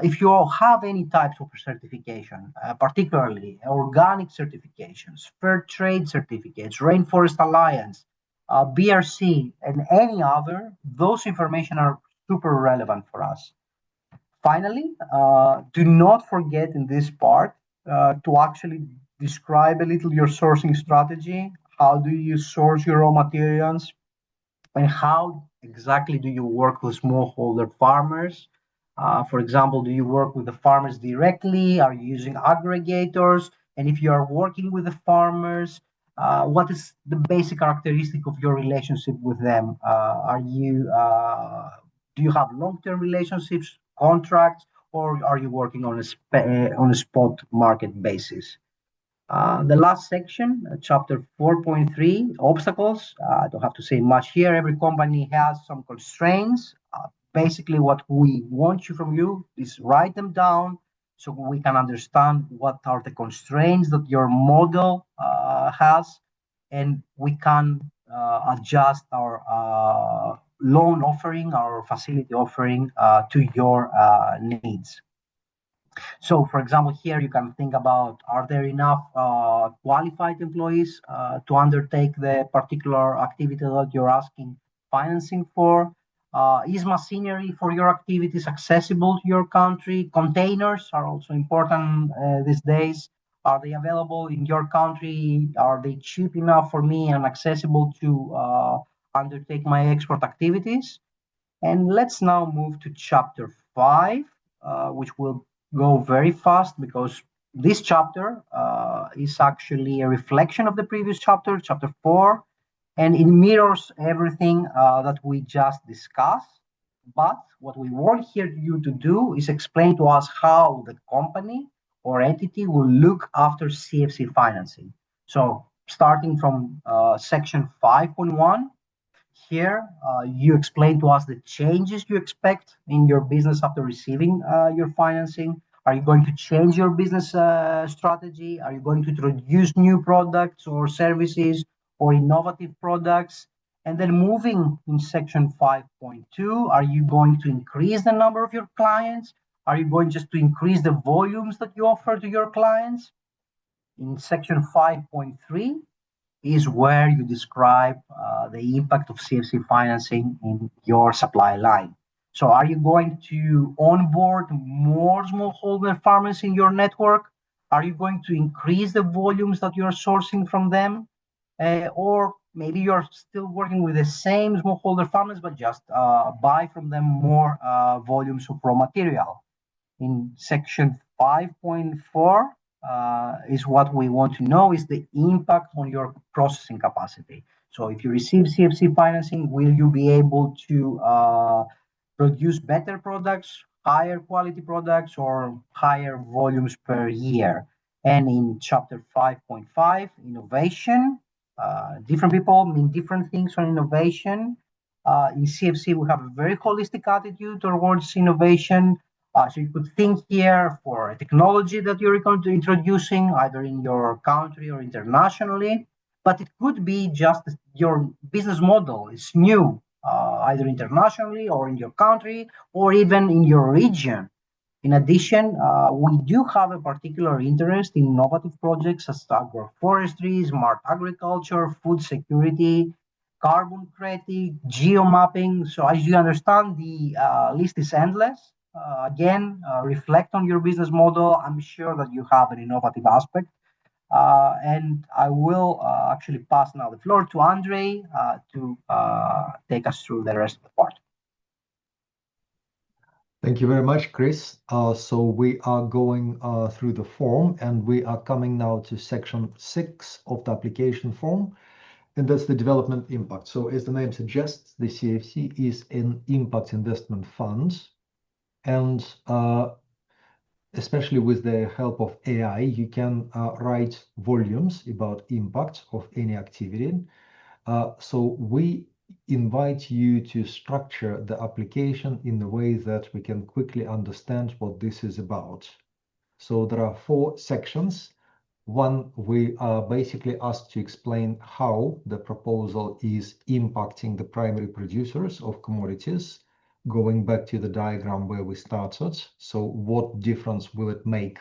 if you have any types of certification, particularly organic certifications, fair trade certificates, Rainforest Alliance, BRC, and any other, those information are super relevant for us. Finally, do not forget in this part to actually describe a little your sourcing strategy. How do you source your raw materials? And how exactly do you work with smallholder farmers? For example, do you work with the farmers directly? Are you using aggregators? And if you are working with the farmers, what is the basic characteristic of your relationship with them? Do you have long-term relationships, contracts, or are you working on a spot market basis? The last section, chapter 4.3, obstacles. I don't have to say much here. Every company has some constraints. Basically, what we want from you is write them down so we can understand what are the constraints that your model has, and we can adjust our loan offering, our facility offering to your needs. So, for example, here you can think about, are there enough qualified employees to undertake the particular activity that you're asking financing for? Is machinery for your activities accessible to your country? Containers are also important these days. Are they available in your country? Are they cheap enough for me and accessible to undertake my export activities? And let's now move to chapter 5. which will go very fast because this chapter is actually a reflection of the previous chapter, chapter 4, and it mirrors everything that we just discussed. But what we want here you to do is explain to us how the company or entity will look after CFC financing. So starting from section 5.1, here, you explain to us the changes you expect in your business after receiving your financing. Are you going to change your business strategy? Are you going to introduce new products or services or innovative products? And then moving in section 5.2, are you going to increase the number of your clients? Are you going just to increase the volumes that you offer to your clients? In section 5.3, is where you describe the impact of CFC financing in your supply line. So are you going to onboard more smallholder farmers in your network? Are you going to increase the volumes that you're sourcing from them? Or maybe you're still working with the same smallholder farmers, but just buy from them more volumes of raw material. In section 5.4 is what we want to know is the impact on your processing capacity. So if you receive CFC financing, will you be able to produce better products, higher quality products, or higher volumes per year? And in chapter 5.5, innovation, different people mean different things on innovation. In CFC, we have a very holistic attitude towards innovation. So you could think here for a technology that you're going to introducing either in your country or internationally, but it could be just your business model is new, either internationally or in your country or even in your region. In addition, we do have a particular interest in innovative projects such as agroforestry, smart agriculture, food security, carbon credit, geomapping. So as you understand, the list is endless. Again, reflect on your business model. I'm sure that you have an innovative aspect. And I will actually pass now the floor to Andre to take us through the rest of the part. Thank you very much, Chris. So we are going through the form and we are coming now to section 6 of the application form, and that's the development impact. So as the name suggests, the CFC is an impact investment fund, and especially with the help of AI, you can write volumes about impact of any activity. So we invite you to structure the application in a way that we can quickly understand what this is about. So there are 4 sections. One, we are basically asked to explain how the proposal is impacting the primary producers of commodities, going back to the diagram where we started. So what difference will it make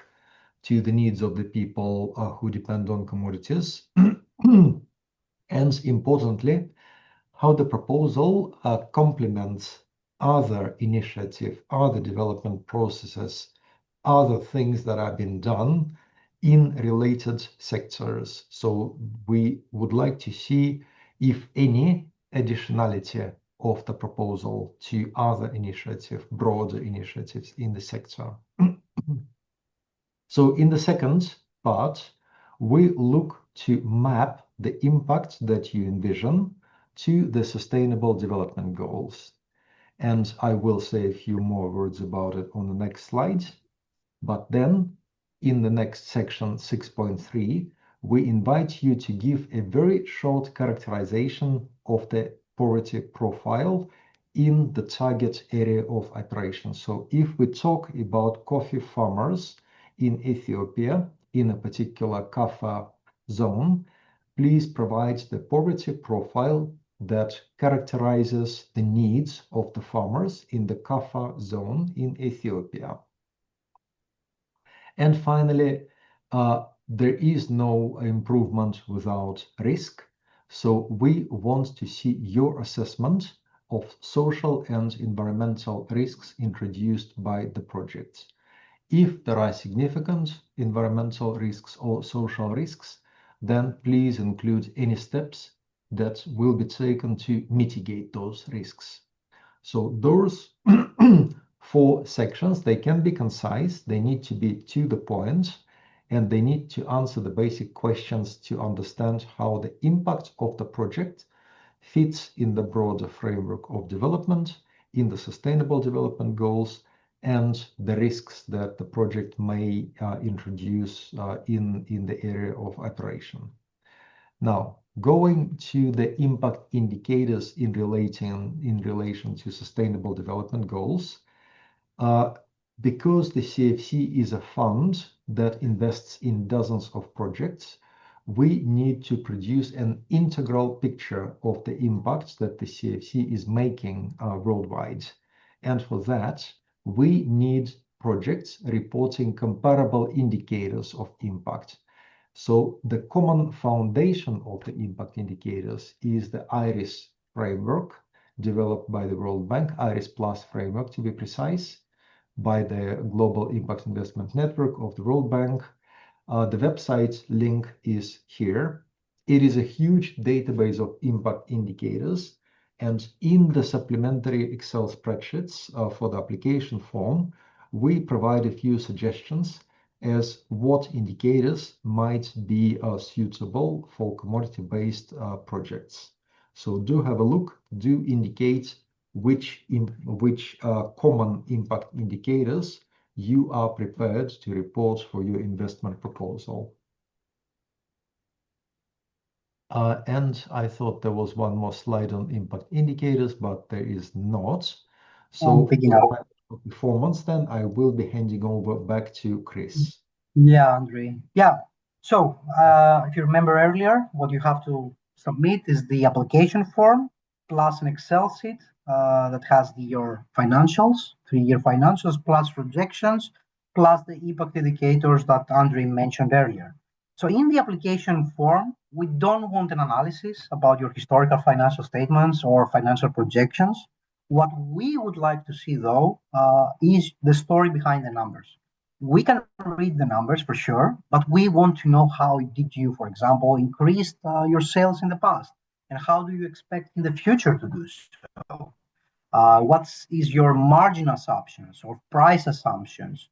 to the needs of the people who depend on commodities? And importantly, how the proposal complements other initiatives, other development processes, other things that have been done in related sectors. So we would like to see if any additionality of the proposal to other initiatives, broader initiatives in the sector. So in the second part, we look to map the impact that you envision to the Sustainable Development Goals. And I will say a few more words about it on the next slide. But then in the next section 6.3, we invite you to give a very short characterization of the poverty profile in the target area of operation. So if we talk about coffee farmers in Ethiopia, in a particular Kaffa zone, please provide the poverty profile that characterizes the needs of the farmers in the Kaffa zone in Ethiopia. And finally, there is no improvement without risk. So we want to see your assessment of social and environmental risks introduced by the project. If there are significant environmental risks or social risks, then please include any steps that will be taken to mitigate those risks. So those 4 sections. They can be concise, they need to be to the point, and they need to answer the basic questions to understand how the impact of the project fits in the broader framework of development, in the sustainable development goals, and the risks that the project may introduce in the area of operation. Now, going to the impact indicators in relation to sustainable development goals, because the CFC is a fund that invests in dozens of projects, we need to produce an integral picture of the impacts that the CFC is making worldwide. And for that, we need projects reporting comparable indicators of impact. So the common foundation of the impact indicators is the IRIS framework developed by the World Bank, IRIS Plus framework to be precise, by the Global Impact Investment Network of the World Bank. The website link is here. It is a huge database of impact indicators, and in the supplementary Excel spreadsheets for the application form, we provide a few suggestions as what indicators might be suitable for commodity-based projects. So do have a look, do indicate which common impact indicators you are prepared to report for your investment proposal. And I thought there was one more slide on impact indicators, but there is not. So for performance, then I will be handing over back to Chris. Yeah, Andre. Yeah. So if you remember earlier, what you have to submit is the application form plus an Excel sheet that has your financials, 3-year financials, plus projections, plus the impact indicators that Andre mentioned earlier. So in the application form, we don't want an analysis about your historical financial statements or financial projections. What we would like to see, though, is the story behind the numbers. We can read the numbers for sure, but we want to know how did you, for example, increase your sales in the past, and how do you expect in the future to do so? What is your margin assumptions or price assumptions?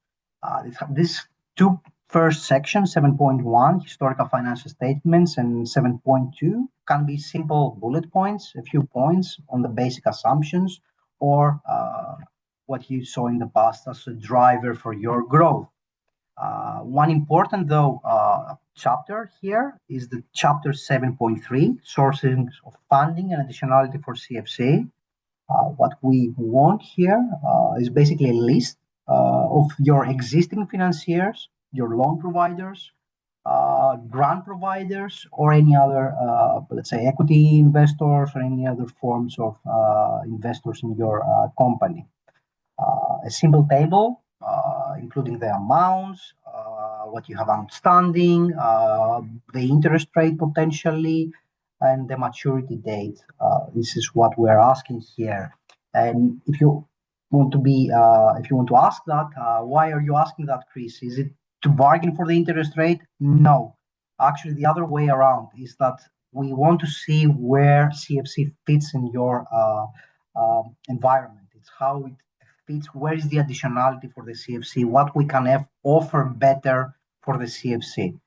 These two first sections, 7.1, historical financial statements, and 7.2, can be simple bullet points, a few points on the basic assumptions, or what you saw in the past as a driver for your growth. One important, though, chapter here is the chapter 7.3, sources of funding and additionality for CFC. What we want here is basically a list of your existing financiers, your loan providers, grant providers, or any other, let's say, equity investors or any other forms of investors in your company. A simple table, including the amounts, what you have outstanding, the interest rate potentially, and the maturity date. This is what we're asking here. And if you want to ask that, why are you asking that, Chris? Is it to bargain for the interest rate? No. Actually, the other way around is that we want to see where CFC fits in your environment. It's how it fits, where is the additionality for the CFC, what we can offer better for the CFC,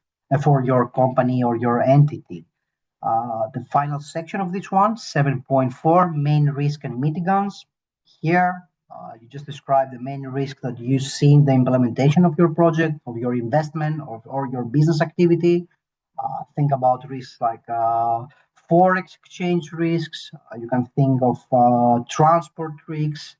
for your company or your entity. The final section of this one, 7.4, main risk and mitigants. Here, you just describe the main risk that you see in the implementation of your project, of your investment, or your business activity. Think about risks like forex exchange risks. You can think of transport risks.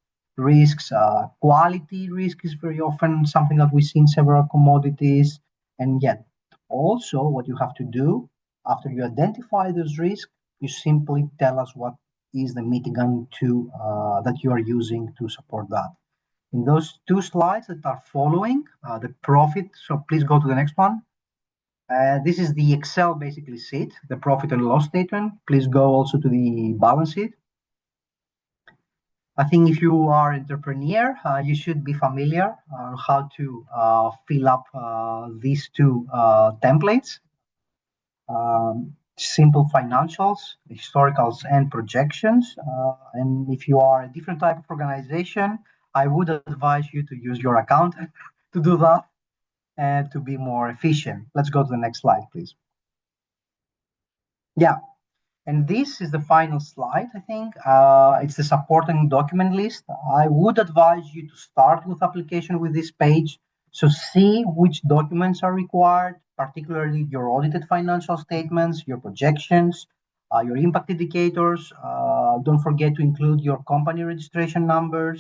Quality risk is very often something that we see in several commodities. And yet, also, what you have to do after you identify those risks, you simply tell us what is the mitigant that you are using to support that. In those two slides that are following, the profit, so please go to the next one. This is the Excel basically sheet, the profit and loss statement. Please go also to the balance sheet. I think if you are an entrepreneur, you should be familiar how to fill up these two templates. Simple financials, historicals, and projections. And if you are a different type of organization, I would advise you to use your account to do that and to be more efficient. Let's go to the next slide, please. Yeah, and this is the final slide, I think. It's the supporting document list. I would advise you to start with application with this page. So see which documents are required, particularly your audited financial statements, your projections, your impact indicators. Don't forget to include your company registration numbers.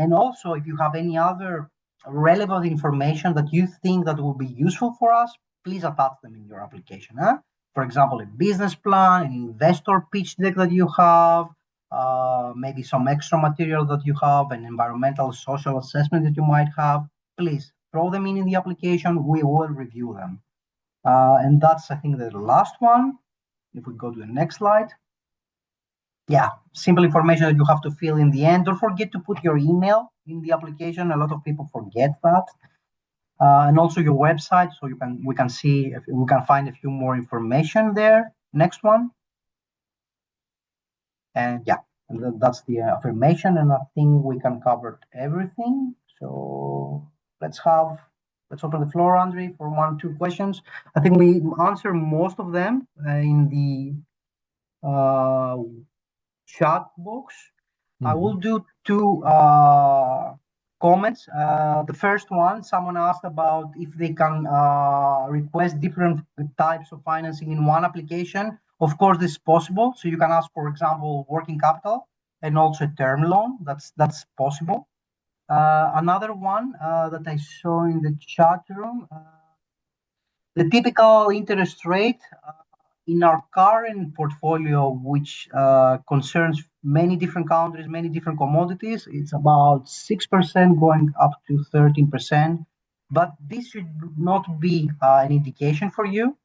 And also, if you have any other relevant information that you think that will be useful for us, please attach them in your application. For example, a business plan, an investor pitch deck that you have, maybe some extra material that you have, an environmental social assessment that you might have. Please throw them in the application. We will review them. And that's, I think, the last one. If we go to the next slide. Yeah, simple information that you have to fill in the end. Don't forget to put your email in the application. A lot of people forget that. And also your website, so we can see if we can find a few more information there. Next one. And yeah, that's the affirmation, and I think we can cover everything. So let's open the floor, Andre, for 1-2 questions. I think we answer most of them in the chat box. I will do 2 comments. The first one, someone asked about if they can request different types of financing in one application. Of course, this is possible. So you can ask, for example, working capital and also a term loan. That's possible. Another one that I saw in the chat room, the typical interest rate in our current portfolio, which concerns many different countries, many different commodities, it's about 6% going up to 13%. But this should not be an indication for you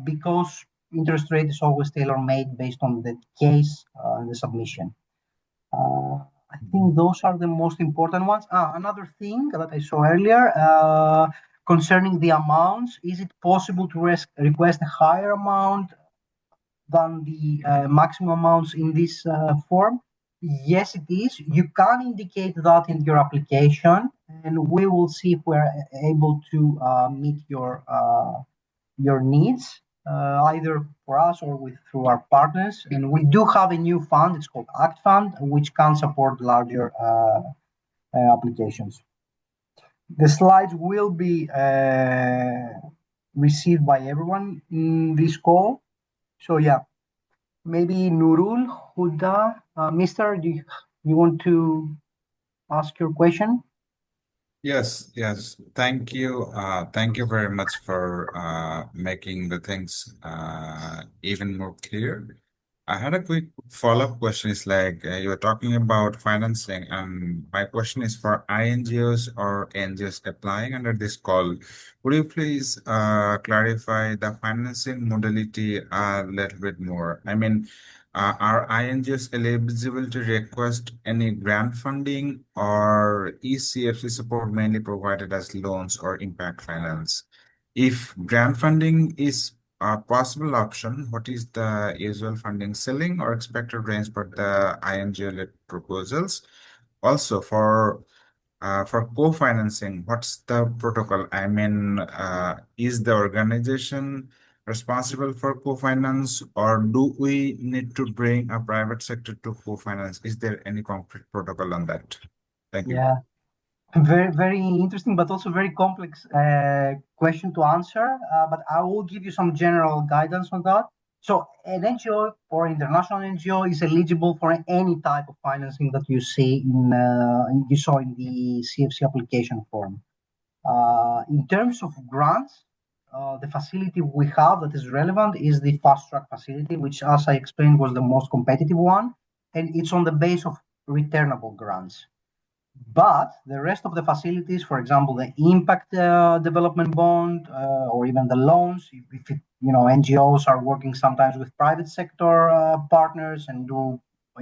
because interest rate is always tailor-made based on the case and the submission. I think those are the most important ones. Another thing that I saw earlier concerning the amounts, is it possible to request a higher amount than the maximum amounts in this form? Yes, it is. You can indicate that in your application, and we will see if we're able to meet your needs, either for us or through our partners. And we do have a new fund, it's called ACT Fund, which can support larger applications. The slides will be received by everyone in this call. So yeah, maybe Nurul, Huda, Mister, do you want to ask your question? Yes. Thank you. Thank you very much for making the things even more clear. I had a quick follow-up question. Is like you were talking about financing, and my question is for INGOs or NGOs applying under this call. Would you please clarify the financing modality a little bit more? I mean, are INGOs eligible to request any grant funding, or is CFC support mainly provided as loans or impact finance? If grant funding is a possible option, what is the usual funding ceiling or expected range for the INGO-led proposals? Also, for co-financing, what's the protocol? I mean, is the organization responsible for co-finance, or do we need to bring a private sector to co-finance? Is there any concrete protocol on that? Thank you. Yeah, very, very interesting, but also very complex question to answer. But I will give you some general guidance on that. So an NGO or international NGO is eligible for any type of financing that you see you saw in the CFC application form. In terms of grants, the facility we have that is relevant is the fast track facility, which, as I explained, was the most competitive one, and it's on the base of returnable grants. But the rest of the facilities, for example, the impact development bond or even the loans, if NGOs are working sometimes with private sector partners and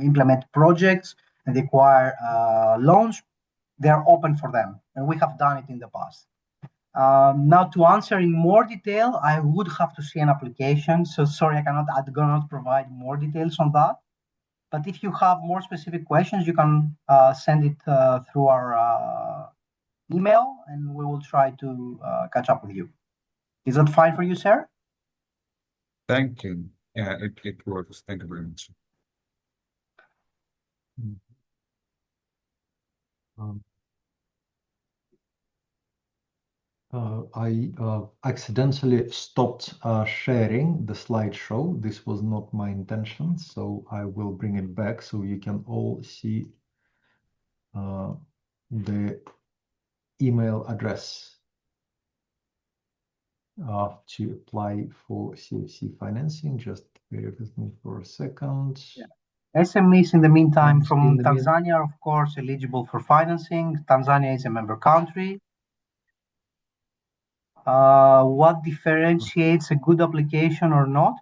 implement projects and require loans, they're open for them, and we have done it in the past. Now, to answer in more detail, I would have to see an application. So sorry, I cannot provide more details on that. But if you have more specific questions, you can send it through our email, and we will try to catch up with you. Is that fine for you, sir? Thank you. Yeah, it works. Thank you very much. I accidentally stopped sharing the slideshow. This was not my intention, so I will bring it back so you can all see the email address to apply for CFC financing. Just bear with me for a second. Yeah. SMEs, in the meantime, And from in the Tanzania, are, of course, eligible for financing. Tanzania is a member country. What differentiates a good application or not?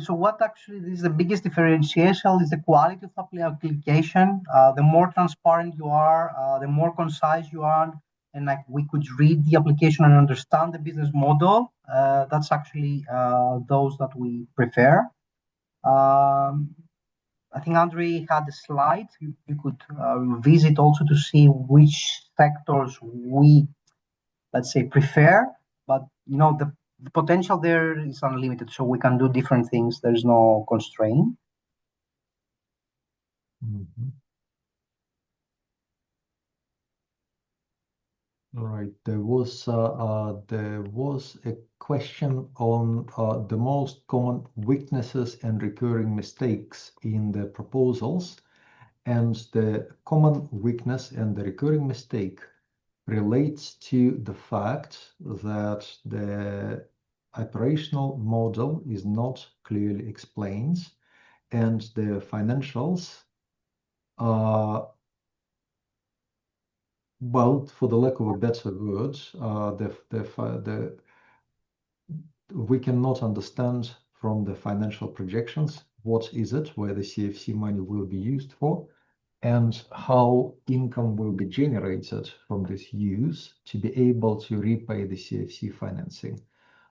So what actually is the biggest differentiation is the quality of application. The more transparent you are, the more concise you are, and like we could read the application and understand the business model. That's actually those that we prefer. I think Andre had a slide. You could visit also to see which sectors we, let's say, prefer. But you know, the potential there is unlimited, so we can do different things. There's no constraint. All right. There was a question on the most common weaknesses and recurring mistakes in the proposals, and the common weakness and the recurring mistake relates to the fact that the operational model is not clearly explained, and the financials are, well, for the lack of a better word, we cannot understand from the financial projections what is it, where the CFC money will be used for, and how income will be generated from this use to be able to repay the CFC financing.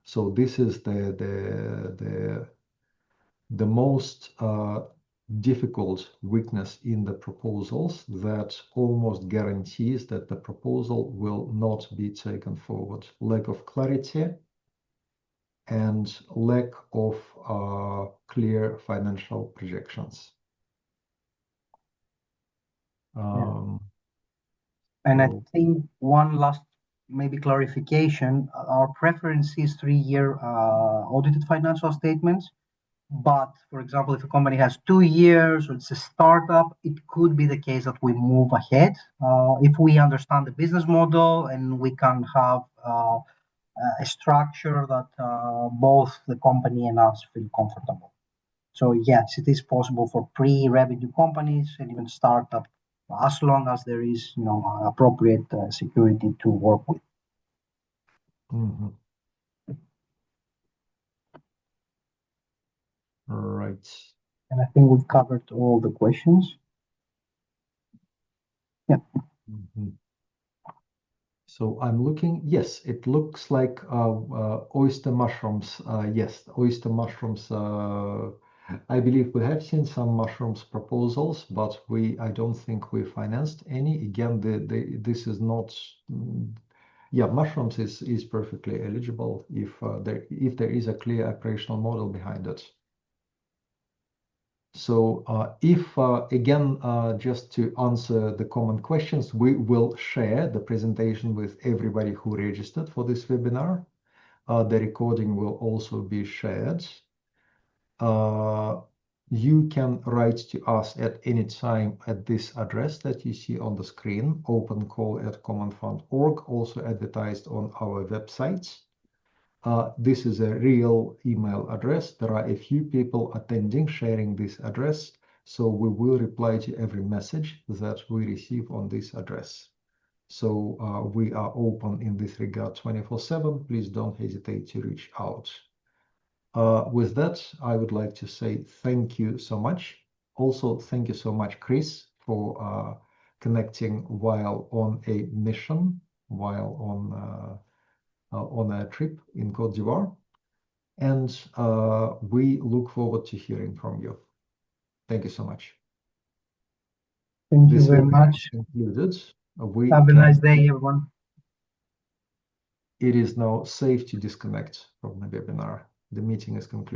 So this is the most difficult weakness in the proposals that almost guarantees that the proposal will not be taken forward. Lack of clarity and lack of clear financial projections. And I think one last maybe clarification, our preference is 3-year audited financial statements. But for example, if a company has 2 years or it's a startup, it could be the case that we move ahead if we understand the business model and we can have a structure that both the company and us feel comfortable. So yes, it is possible for pre-revenue companies and even startup, as long as there is, you know, appropriate security to work with. Right. And I think we've covered all the questions. Yeah. So I'm looking, yes, it looks like oyster mushrooms. Yes, oyster mushrooms. I believe we have seen some mushrooms proposals, but I don't think we financed any. Again, this is not. Yeah, mushrooms is perfectly eligible if there is a clear operational model behind it. So if, again, just to answer the common questions, we will share the presentation with everybody who registered for this webinar. The recording will also be shared. You can write to us at any time at this address that you see on the screen, opencall@commonfund.org, also advertised on our website. This is a real email address. There are a few people attending, sharing this address, so we will reply to every message that we receive on this address. So we are open in this regard 24/7. Please don't hesitate to reach out. With that, I would like to say thank you so much. Also, thank you so much, Chris, for connecting while on a mission, while on a trip in Côte d'Ivoire. And we look forward to hearing from you. Thank you so much. Thank you This very webinar much. is concluded. We Have a can- nice day, everyone. It is now safe to disconnect from the webinar. The meeting is concluded.